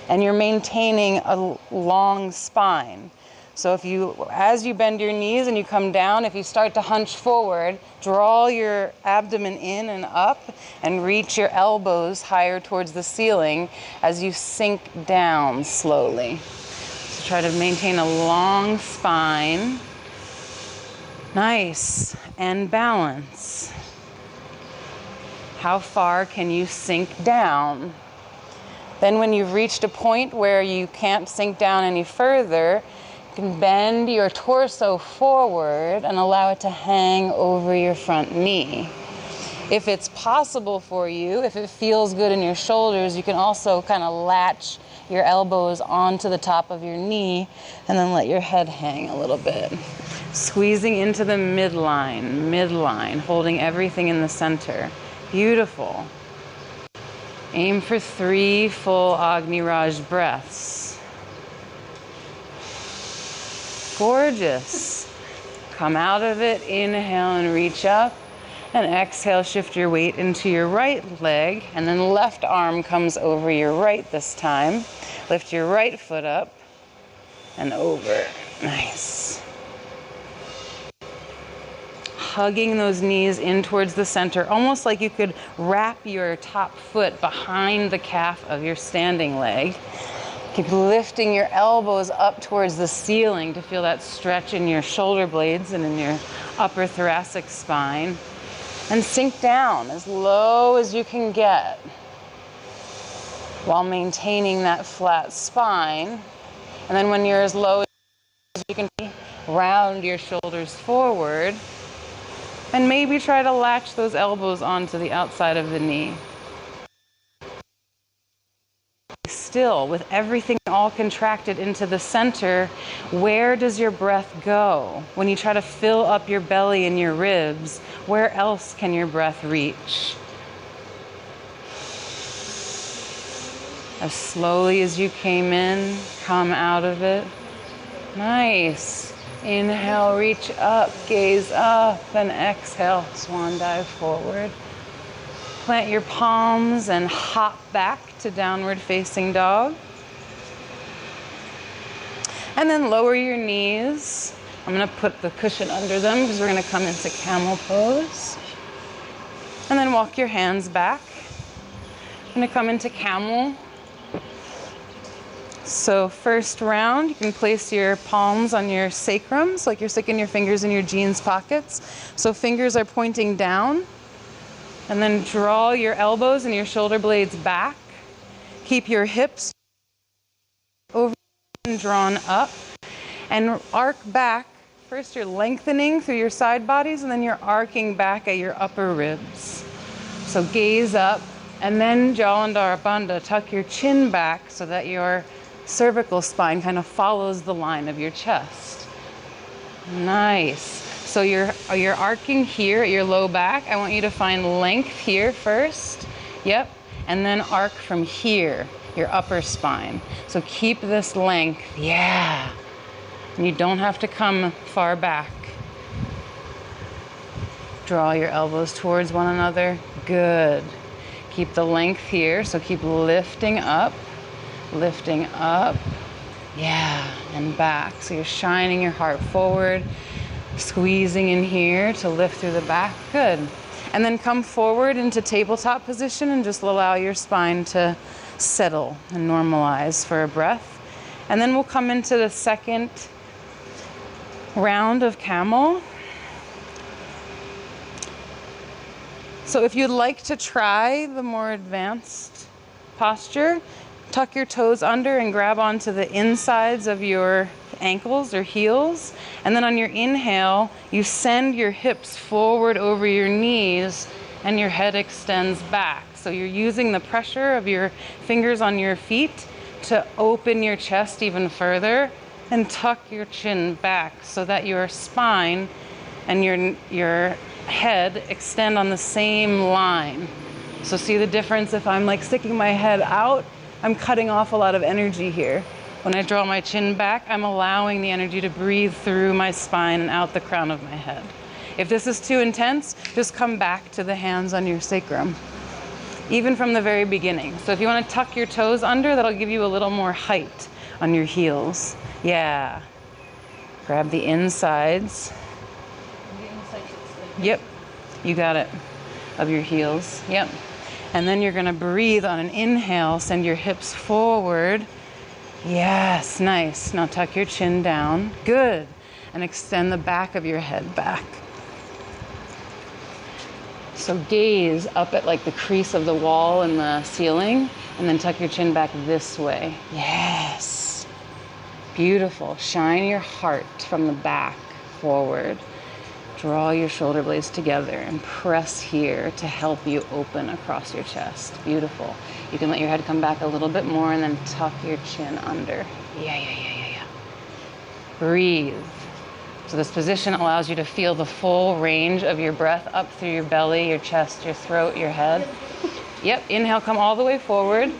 And you're maintaining a long spine. So if you, as you bend your knees and you come down, if you start to hunch forward, draw your abdomen in and up and reach your elbows higher towards the ceiling as you sink down slowly. So try to maintain a long spine. Nice. And balance. How far can you sink down? Then when you've reached a point where you can't sink down any further, you can bend your torso forward and allow it to hang over your front knee. If it's possible for you, if it feels good in your shoulders, you can also kind of latch your elbows onto the top of your knee and then let your head hang a little bit. Squeezing into the midline, holding everything in the center. Beautiful. Aim for 3 full Agni Raj breaths. Gorgeous. Come out of it, inhale and reach up, and exhale, shift your weight into your right leg, and then left arm comes over your right this time. Lift your right foot up and over. Nice. Hugging those knees in towards the center, almost like you could wrap your top foot behind the calf of your standing leg. Keep lifting your elbows up towards the ceiling to feel that stretch in your shoulder blades and in your upper thoracic spine. And sink down as low as you can get while maintaining that flat spine. And then when you're as low as you can, round your shoulders forward and maybe try to latch those elbows onto the outside of the knee. Still, with everything all contracted into the center, where does your breath go? When you try to fill up your belly and your ribs, where else can your breath reach? As slowly as you came in, come out of it. Nice. Inhale, reach up, gaze up, and exhale, swan dive forward. Plant your palms and hop back to downward facing dog. And then lower your knees. I'm going to put the cushion under them because we're going to come into camel pose. And then walk your hands back. I'm going to come into camel. So first round, you can place your palms on your sacrums, like you're sticking your fingers in your jeans pockets. So fingers are pointing down. And then draw your elbows and your shoulder blades back. Keep your hips over and drawn up. And arc back for First, you're lengthening through your side bodies, and then you're arcing back at your upper ribs. So gaze up, and then Jalandhara Bandha, tuck your chin back so that your cervical spine kind of follows the line of your chest. Nice. So you're arcing here at your low back. I want you to find length here first. Yep. And then arc from here, your upper spine. So keep this length. Yeah. And you don't have to come far back. Draw your elbows towards one another. Good. Keep the length here. So keep lifting up. Lifting up. Yeah. And back. So you're shining your heart forward. Squeezing in here to lift through the back. Good. And then come forward into tabletop position and just allow your spine to settle and normalize for a breath. And then we'll come into the second round of camel. So if you'd like to try the more advanced posture, tuck your toes under and grab onto the insides of your ankles or heels. And then on your inhale, you send your hips forward over your knees and your head extends back. So you're using the pressure of your fingers on your feet to open your chest even further and tuck your chin back so that your spine and your head extend on the same line. So see the difference? If I'm like sticking my head out, I'm cutting off a lot of energy here. When I draw my chin back, I'm allowing the energy to breathe through my spine and out the crown of my head. If this is too intense, just come back to the hands on your sacrum, even from the very beginning. So if you want to tuck your toes under, that'll give you a little more height on your heels. Yeah. Grab the insides. Yep, you got it, of your heels. Yep. And then you're going to breathe on an inhale, send your hips forward. Yes, nice. Now tuck your chin down. Good. And extend the back of your head back. So gaze up at like the crease of the wall and the ceiling, and then tuck your chin back this way. Yes. Beautiful. Shine your heart from the back forward. Draw your shoulder blades together and press here to help you open across your chest. Beautiful. You can let your head come back a little bit more and then tuck your chin under. Yeah. Breathe. So this position allows you to feel the full range of your breath up through your belly, your chest, your throat, your head. Yep, inhale, come all the way forward.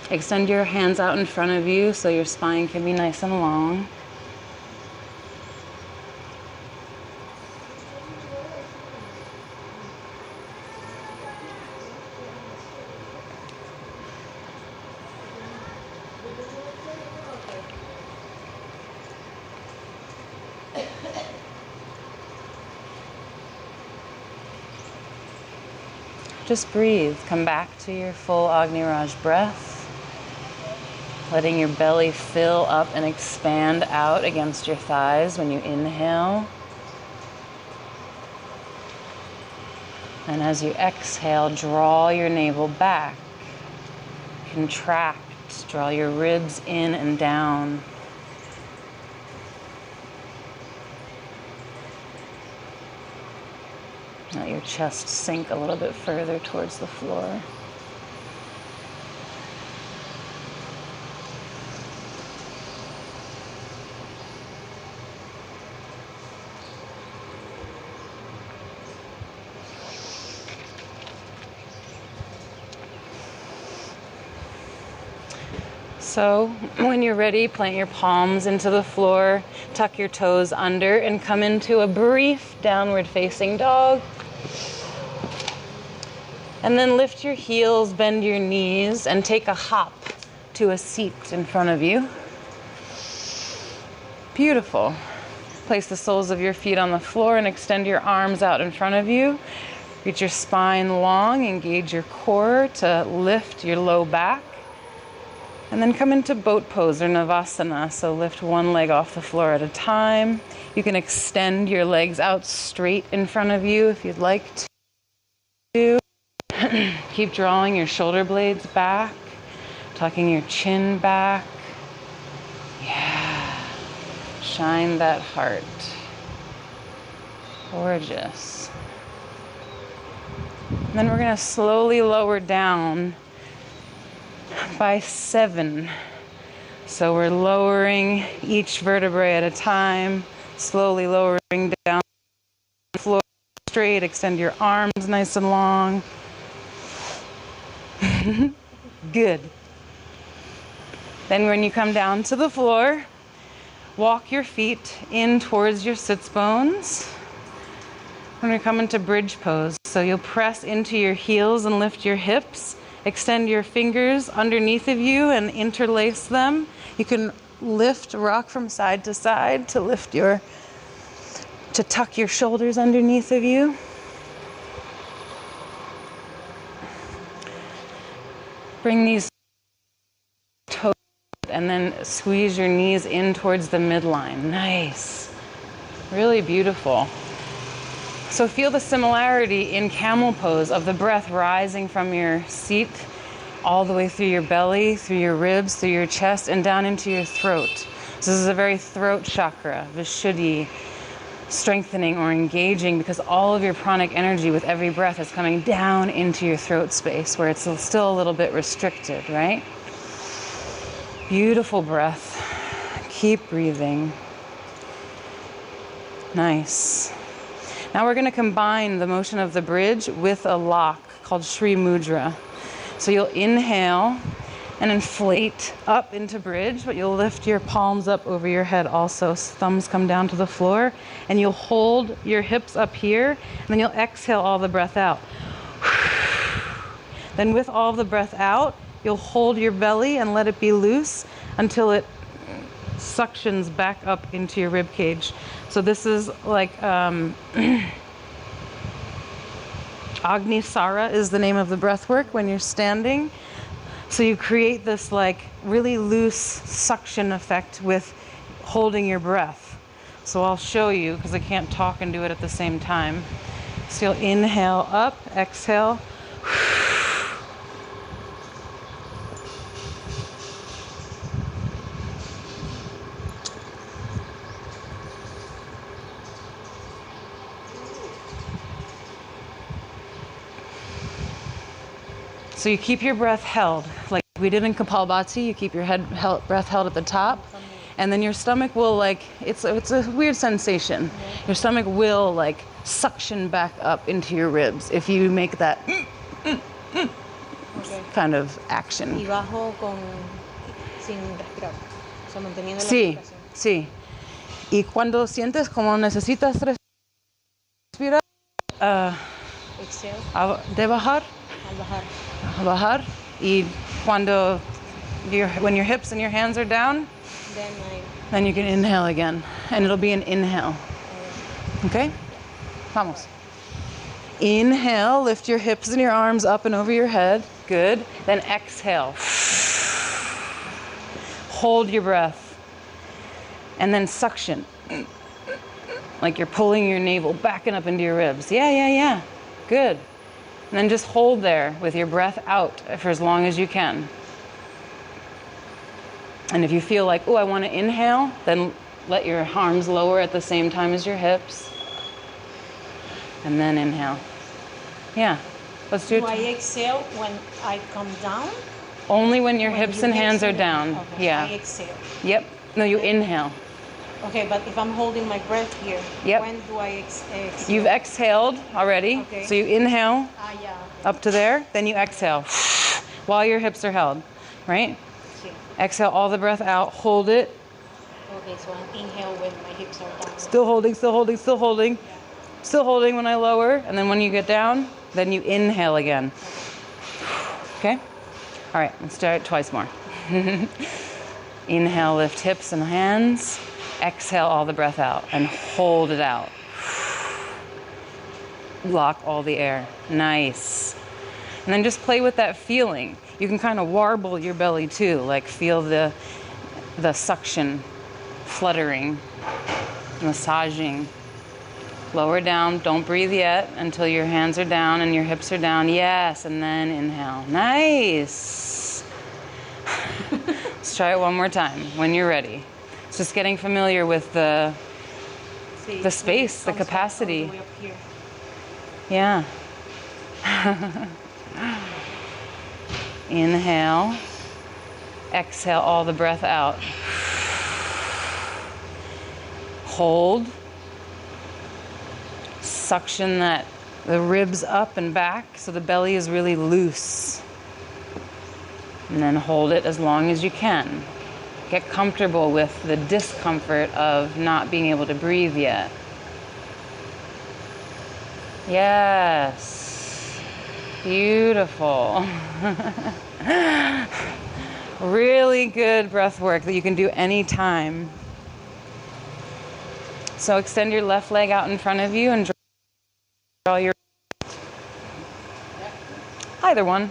Extend your hands out in front of you so your spine can be nice and long. Just breathe. Come back to your full Agni Raj breath. Letting your belly fill up and expand out against your thighs when you inhale. And as you exhale, draw your navel back. Contract. Draw your ribs in and down. Let your chest sink a little bit further towards the floor. So when you're ready, plant your palms into the floor, tuck your toes under, and come into a brief downward facing dog. And then lift your heels, bend your knees, and take a hop to a seat in front of you. Beautiful. Place the soles of your feet on the floor and extend your arms out in front of you. Reach your spine long, engage your core to lift your low back. And then come into boat pose or Navasana. So lift one leg off the floor at a time. You can extend your legs out straight in front of you if you'd like to. Keep drawing your shoulder blades back, tucking your chin back. shine that heart. Gorgeous. And then we're going to slowly lower down by 7. So we're lowering each vertebrae at a time, slowly lowering down the floor straight, extend your arms nice and long. Good. Then when you come down to the floor, walk your feet in towards your sits bones. We're going to come into bridge pose. So you'll press into your heels and lift your hips. Extend your fingers underneath of you and interlace them. You can rock from side to side to tuck your shoulders underneath of you. Bring these toes and then squeeze your knees in towards the midline. Nice. Really beautiful. So feel the similarity in camel pose of the breath rising from your seat all the way through your belly, through your ribs, through your chest, and down into your throat. So this is a very throat chakra, Vishuddhi, strengthening or engaging, because all of your pranic energy with every breath is coming down into your throat space where it's still a little bit restricted, right? Beautiful breath. Keep breathing. Nice. Now we're going to combine the motion of the bridge with a lock called Shri Mudra. So you'll inhale and inflate up into bridge, but you'll lift your palms up over your head also. Thumbs come down to the floor, and you'll hold your hips up here, and then you'll exhale all the breath out. Then with all the breath out, you'll hold your belly and let it be loose until it suctions back up into your rib cage. So this is like Agni Sara is the name of the breath work when you're standing. So you create this like really loose suction effect with holding your breath. So I'll show you because I can't talk and do it at the same time. So you'll inhale up, exhale. So you keep your breath held, like we did in Kapalbhati. You keep your breath held at the top, and then your stomach will it's a weird sensation. Your stomach will like suction back up into your ribs if you make that kind of action. Y bajo sin respirar, o sea, manteniendo la Sí, respiración. sí. Y cuando sientes como necesitas respirar, Exhale. de bajar. Al bajar. Bajar. Y cuando when your hips and your hands are down, then you can inhale again, and it'll be an inhale. Okay? Vamos. Inhale, lift your hips and your arms up and over your head. Good. Then exhale. Hold your breath. And then suction. Like you're pulling your navel back and up into your ribs. Yeah. Good. And then just hold there with your breath out for as long as you can. And if you feel like, oh, I want to inhale, then let your arms lower at the same time as your hips. And then inhale. Yeah. Let's do it. Do I exhale when I come down? Only when your hips and hands are down. Okay, Yeah. I exhale. Yep. No, you inhale. Okay, but if I'm holding my breath here, Yep. when do I exhale? You've exhaled already. Okay. So you inhale Yeah. up to there, then you exhale while your hips are held, right? Sí. Exhale all the breath out, hold it. Okay, so I inhale when my hips are down. Still holding. Still holding when I lower, and then when you get down, then you inhale again. Okay? All right, let's try it twice more. Inhale, lift hips and hands. Exhale all the breath out and hold it out. Lock all the air. Nice. And then just play with that feeling. You can kind of warble your belly too, like feel the suction, fluttering, massaging. Lower down, don't breathe yet until your hands are down and your hips are down. Yes, and then inhale. Nice. Let's try it one more time when you're ready. It's just getting familiar with the space, the capacity. Yeah. Inhale. Exhale all the breath out. Hold. Suction the ribs up and back so the belly is really loose. And then hold it as long as you can. Get comfortable with the discomfort of not being able to breathe yet. Yes. Beautiful. Really good breath work that you can do anytime. So extend your left leg out in front of you and draw your... Either one.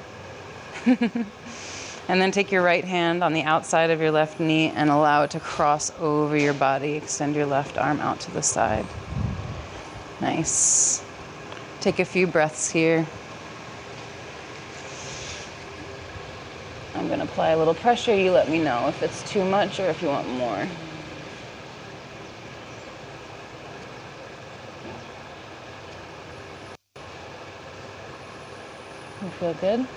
And then take your right hand on the outside of your left knee and allow it to cross over your body. Extend your left arm out to the side. Nice. Take a few breaths here. I'm going to apply a little pressure. You let me know if it's too much or if you want more. You feel good?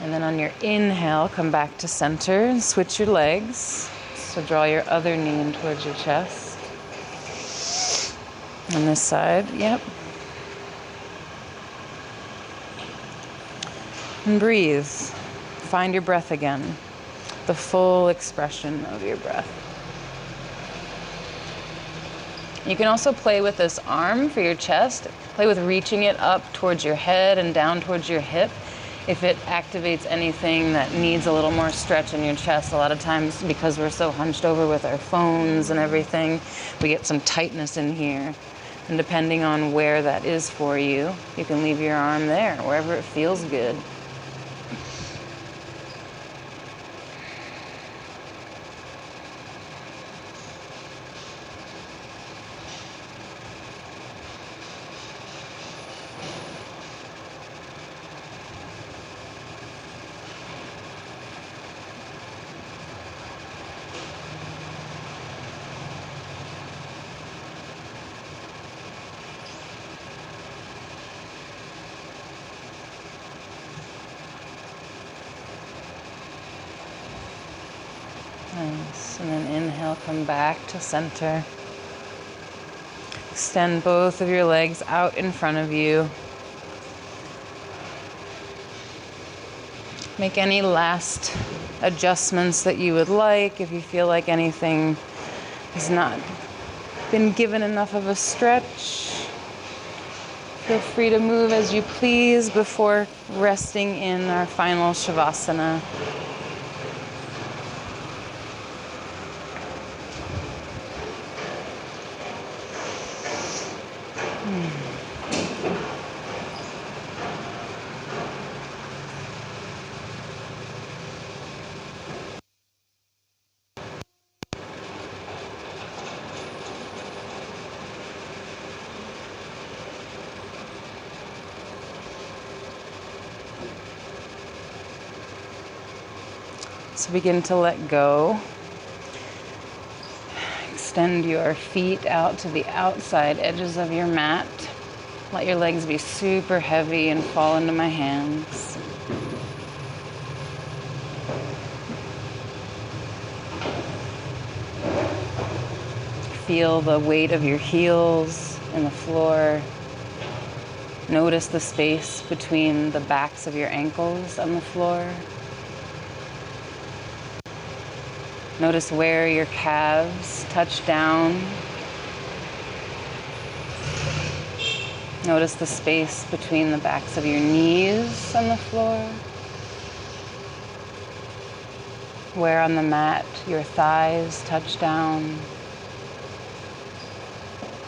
And then on your inhale, come back to center and switch your legs. So draw your other knee in towards your chest. On this side, yep. And breathe. Find your breath again. The full expression of your breath. You can also play with this arm for your chest. Play with reaching it up towards your head and down towards your hip. If it activates anything that needs a little more stretch in your chest, a lot of times because we're so hunched over with our phones and everything, we get some tightness in here. And depending on where that is for you, you can leave your arm there, wherever it feels good. Nice. And then inhale, come back to center. Extend both of your legs out in front of you. Make any last adjustments that you would like. If you feel like anything has not been given enough of a stretch, feel free to move as you please before resting in our final Shavasana. So begin to let go. Extend your feet out to the outside edges of your mat. Let your legs be super heavy and fall into my hands. Feel the weight of your heels in the floor. Notice the space between the backs of your ankles on the floor. Notice where your calves touch down. Notice the space between the backs of your knees on the floor. Where on the mat your thighs touch down.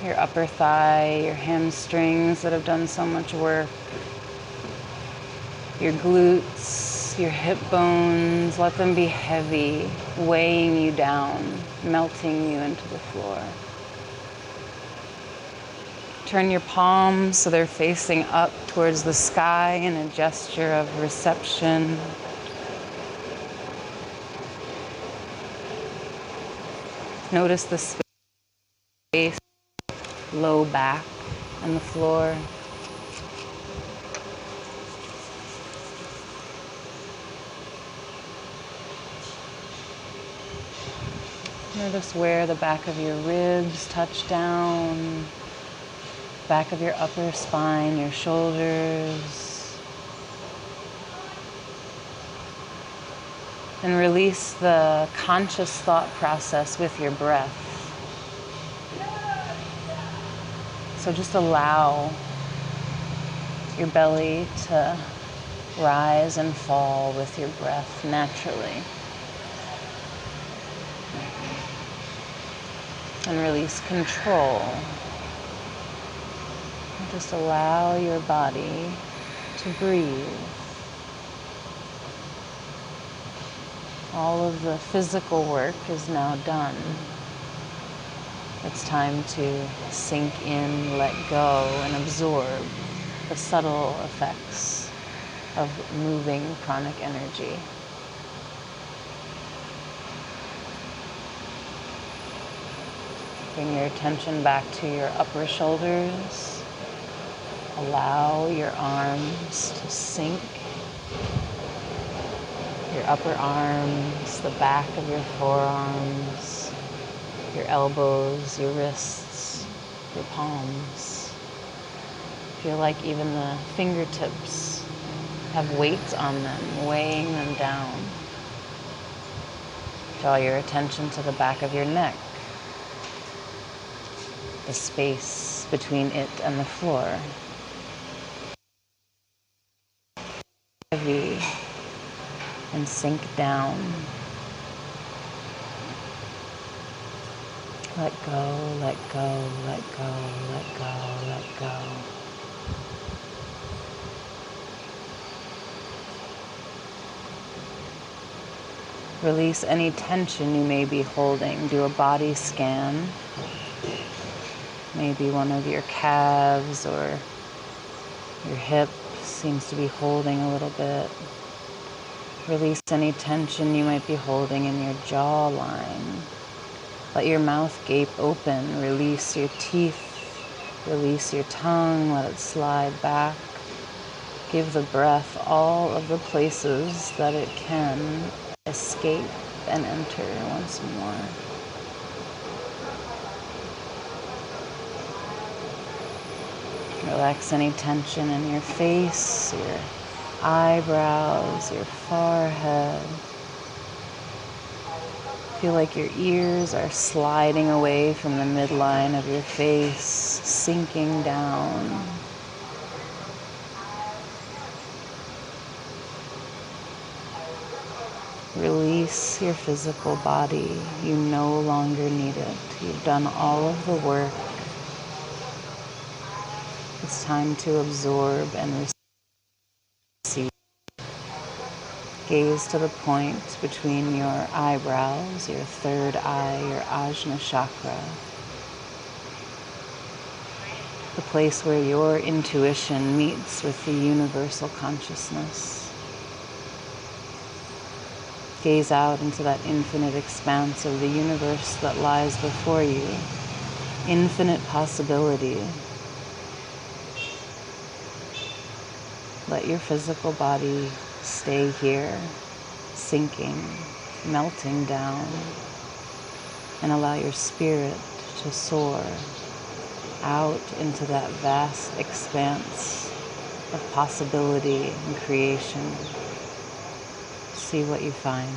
Your upper thigh, your hamstrings that have done so much work. Your glutes, your hip bones, let them be heavy, weighing you down, melting you into the floor. Turn your palms so they're facing up towards the sky in a gesture of reception. Notice the space, low back, and the floor. Notice where the back of your ribs touch down, back of your upper spine, your shoulders. And release the conscious thought process with your breath. So just allow your belly to rise and fall with your breath naturally. And release control. And just allow your body to breathe. All of the physical work is now done. It's time to sink in, let go, and absorb the subtle effects of moving pranic energy. Bring your attention back to your upper shoulders. Allow your arms to sink. Your upper arms, the back of your forearms, your elbows, your wrists, your palms. Feel like even the fingertips have weights on them, weighing them down. Draw your attention to the back of your neck, the space between it and the floor. Heavy and sink down. Let go, let go, let go, let go, let go. Release any tension you may be holding. Do a body scan. Maybe one of your calves or your hip seems to be holding a little bit. Release any tension you might be holding in your jawline. Let your mouth gape open. Release your teeth. Release your tongue. Let it slide back. Give the breath all of the places that it can escape and enter once more. Relax any tension in your face, your eyebrows, your forehead. Feel like your ears are sliding away from the midline of your face, sinking down. Release your physical body. You no longer need it. You've done all of the work. It's time to absorb and receive. Gaze to the point between your eyebrows, your third eye, your Ajna chakra. The place where your intuition meets with the universal consciousness. Gaze out into that infinite expanse of the universe that lies before you. Infinite possibility. Let your physical body stay here, sinking, melting down, and allow your spirit to soar out into that vast expanse of possibility and creation. See what you find.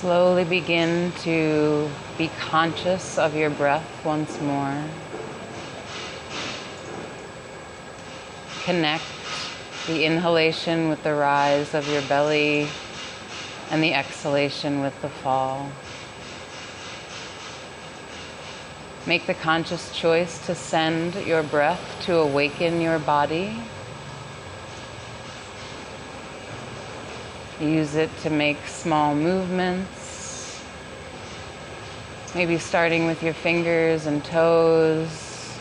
Slowly begin to be conscious of your breath once more. Connect the inhalation with the rise of your belly and the exhalation with the fall. Make the conscious choice to send your breath to awaken your body. Use it to make small movements, maybe starting with your fingers and toes,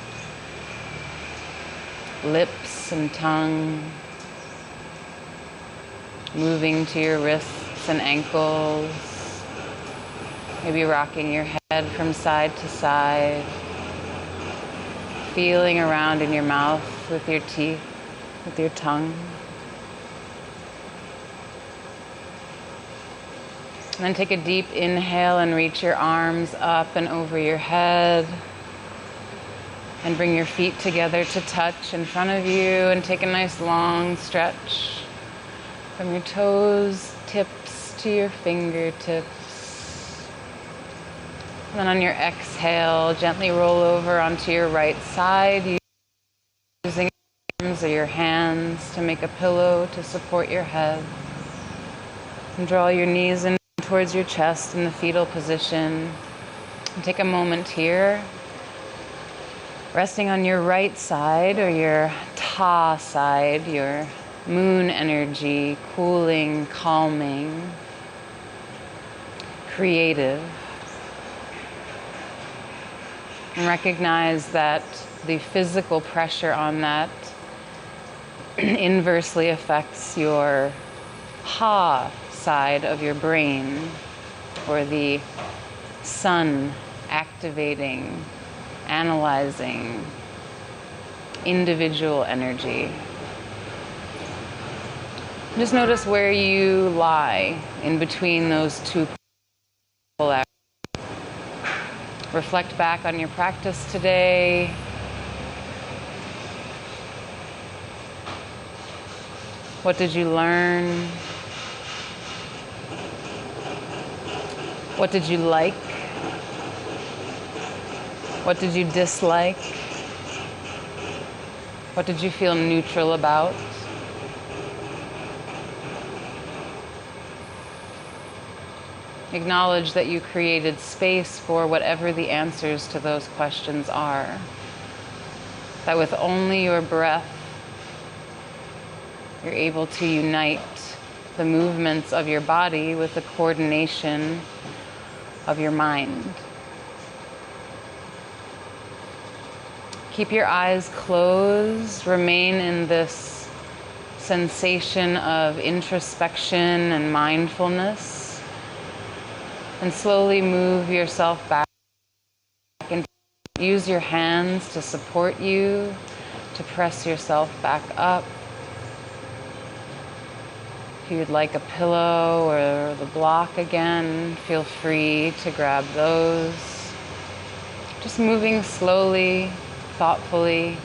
lips and tongue, moving to your wrists and ankles, maybe rocking your head from side to side, feeling around in your mouth with your teeth, with your tongue. And then take a deep inhale and reach your arms up and over your head. And bring your feet together to touch in front of you and take a nice long stretch from your toes, tips to your fingertips. And then on your exhale, gently roll over onto your right side, using your arms or your hands to make a pillow to support your head. And draw your knees in towards your chest in the fetal position. And take a moment here, resting on your right side or your Ta side, your moon energy, cooling, calming, creative. And recognize that the physical pressure on that inversely affects your Ha side of your brain, or the sun activating, analyzing, individual energy. Just notice where you lie in between those two polarities. Reflect back on your practice today. What did you learn? What did you like? What did you dislike? What did you feel neutral about? Acknowledge that you created space for whatever the answers to those questions are. That with only your breath, you're able to unite the movements of your body with the coordination of your mind. Keep your eyes closed. Remain in this sensation of introspection and mindfulness. And slowly move yourself back and use your hands to support you, to press yourself back up. If you'd like a pillow or the block again, feel free to grab those. Just moving slowly, thoughtfully.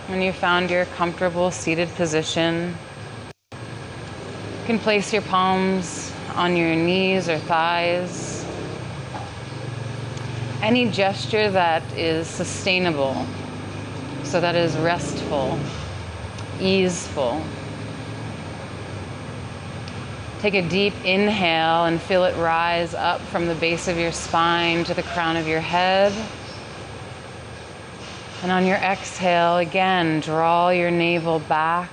When you found your comfortable seated position, you can place your palms on your knees or thighs. Any gesture that is sustainable, so that is restful, easeful. Take a deep inhale and feel it rise up from the base of your spine to the crown of your head. And on your exhale, again, draw your navel back,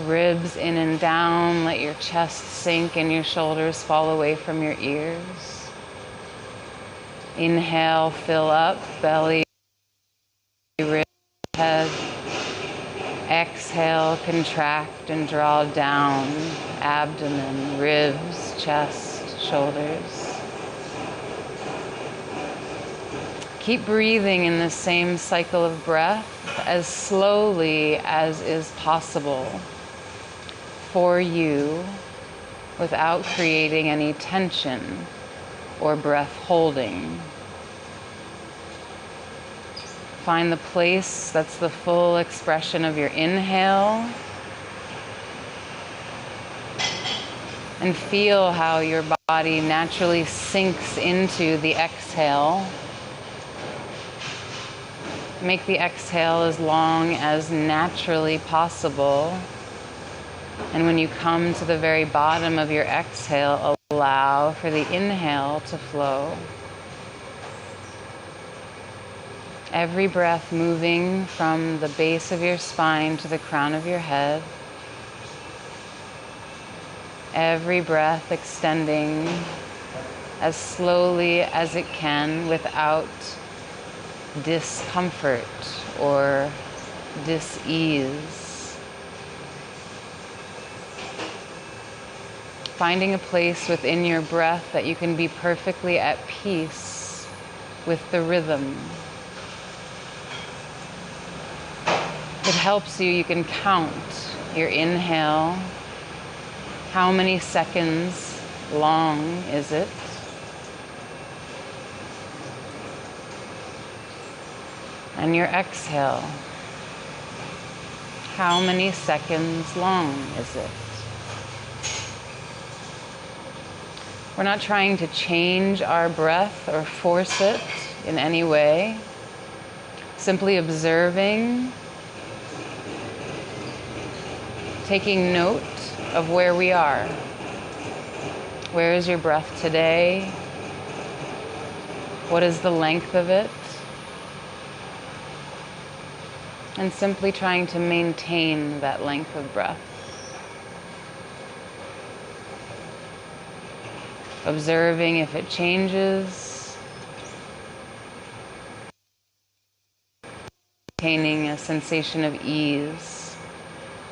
ribs in and down. Let your chest sink and your shoulders fall away from your ears. Inhale, fill up, belly, ribs, head. Exhale, contract and draw down, abdomen, ribs, chest, shoulders. Keep breathing in the same cycle of breath as slowly as is possible for you without creating any tension or breath holding. Find the place that's the full expression of your inhale And feel how your body naturally sinks into the exhale. Make the exhale as long as naturally possible. And when you come to the very bottom of your exhale, allow for the inhale to flow. Every breath moving from the base of your spine to the crown of your head. Every breath extending as slowly as it can without discomfort or dis-ease. Finding a place within your breath that you can be perfectly at peace with the rhythm. It helps you can count your inhale. How many seconds long is it? And your exhale. How many seconds long is it? We're not trying to change our breath or force it in any way. Simply observing, taking note of where we are. Where is your breath today? What is the length of it? And simply trying to maintain that length of breath. Observing if it changes. Maintaining a sensation of ease,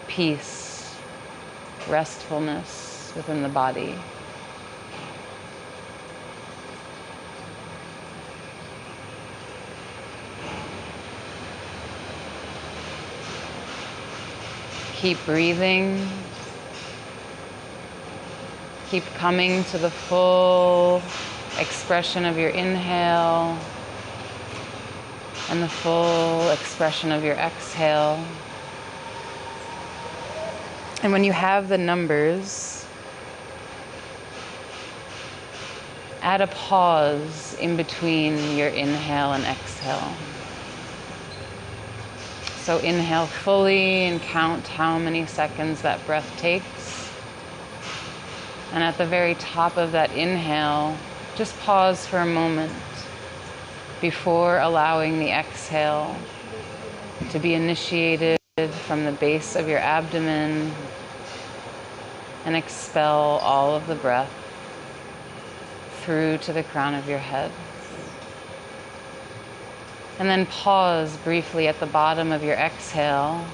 peace, restfulness within the body. Keep breathing. Keep coming to the full expression of your inhale and the full expression of your exhale. And when you have the numbers, add a pause in between your inhale and exhale. So inhale fully and count how many seconds that breath takes. And at the very top of that inhale, just pause for a moment before allowing the exhale to be initiated from the base of your abdomen and expel all of the breath through to the crown of your head. And then pause briefly at the bottom of your exhale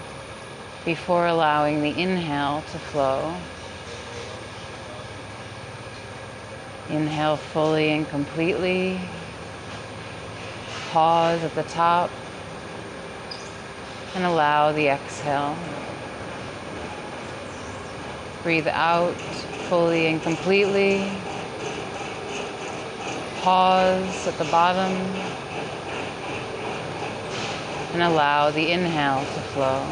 before allowing the inhale to flow. Inhale fully and completely. Pause at the top and allow the exhale. Breathe out fully and completely. Pause at the bottom and allow the inhale to flow.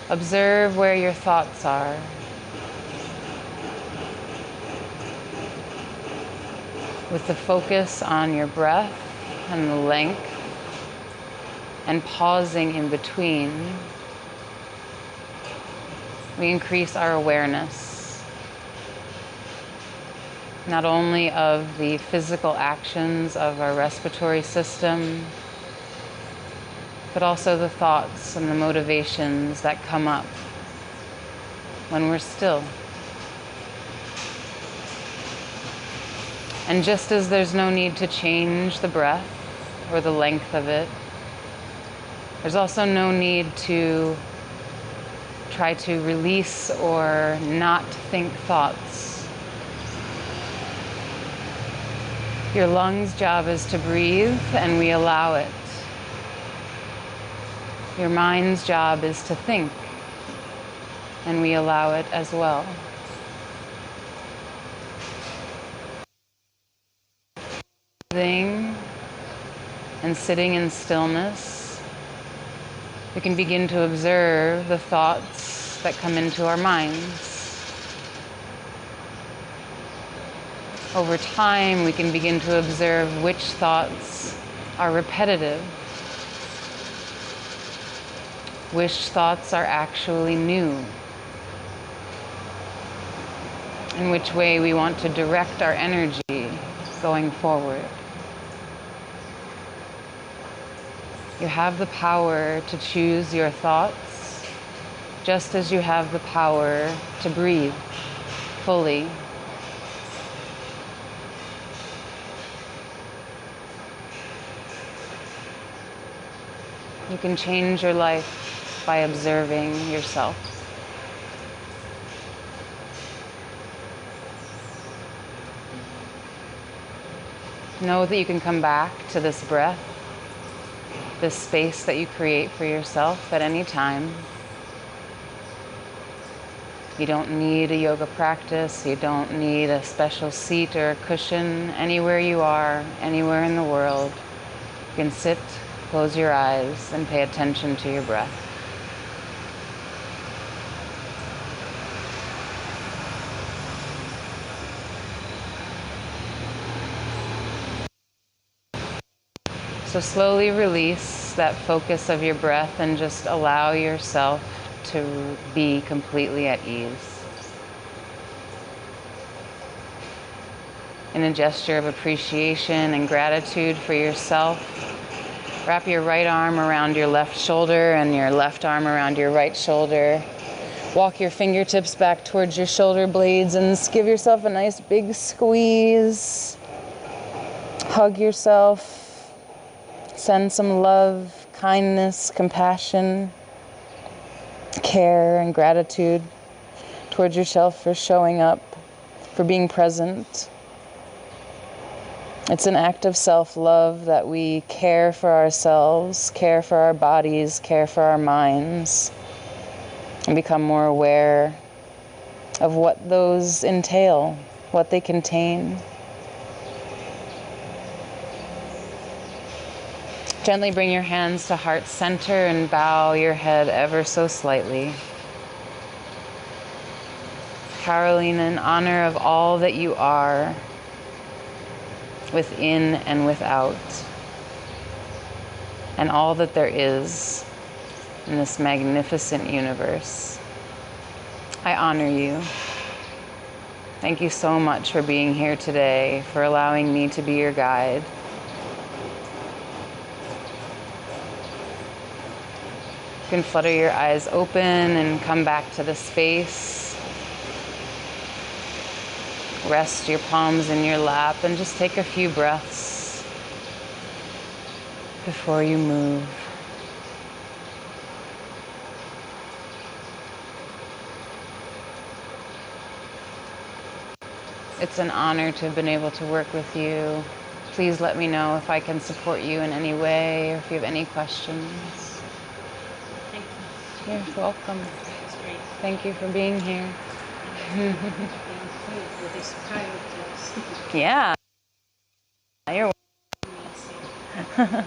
Observe where your thoughts are. With the focus on your breath and the length and pausing in between, we increase our awareness, not only of the physical actions of our respiratory system, but also the thoughts and the motivations that come up when we're still. And just as there's no need to change the breath or the length of it, there's also no need to try to release or not think thoughts. Your lungs' job is to breathe, and we allow it. Your mind's job is to think, and we allow it as well. Breathing and sitting in stillness, we can begin to observe the thoughts thoughts that come into our minds. Over time, we can begin to observe which thoughts are repetitive, which thoughts are actually new, in which way we want to direct our energy going forward. You have the power to choose your thoughts, just as you have the power to breathe fully. You can change your life by observing yourself. Know that you can come back to this breath, this space that you create for yourself at any time. You don't need a yoga practice. You don't need a special seat or a cushion. Anywhere you are, anywhere in the world, you can sit, close your eyes, and pay attention to your breath. So slowly release that focus of your breath and just allow yourself to be completely at ease. In a gesture of appreciation and gratitude for yourself, wrap your right arm around your left shoulder and your left arm around your right shoulder. Walk your fingertips back towards your shoulder blades and give yourself a nice big squeeze. Hug yourself. Send some love, kindness, compassion, care, and gratitude towards yourself for showing up, for being present. It's an act of self-love that we care for ourselves, care for our bodies, care for our minds, and become more aware of what those entail, what they contain. Gently bring your hands to heart center and bow your head ever so slightly. Caroline, in honor of all that you are, within and without, and all that there is in this magnificent universe, I honor you. Thank you so much for being here today, for allowing me to be your guide. You can flutter your eyes open and come back to the space. Rest your palms in your lap and just take a few breaths before you move. It's an honor to have been able to work with you. Please let me know if I can support you in any way or if you have any questions. You're welcome. Thank you for being here. Yeah. You're welcome.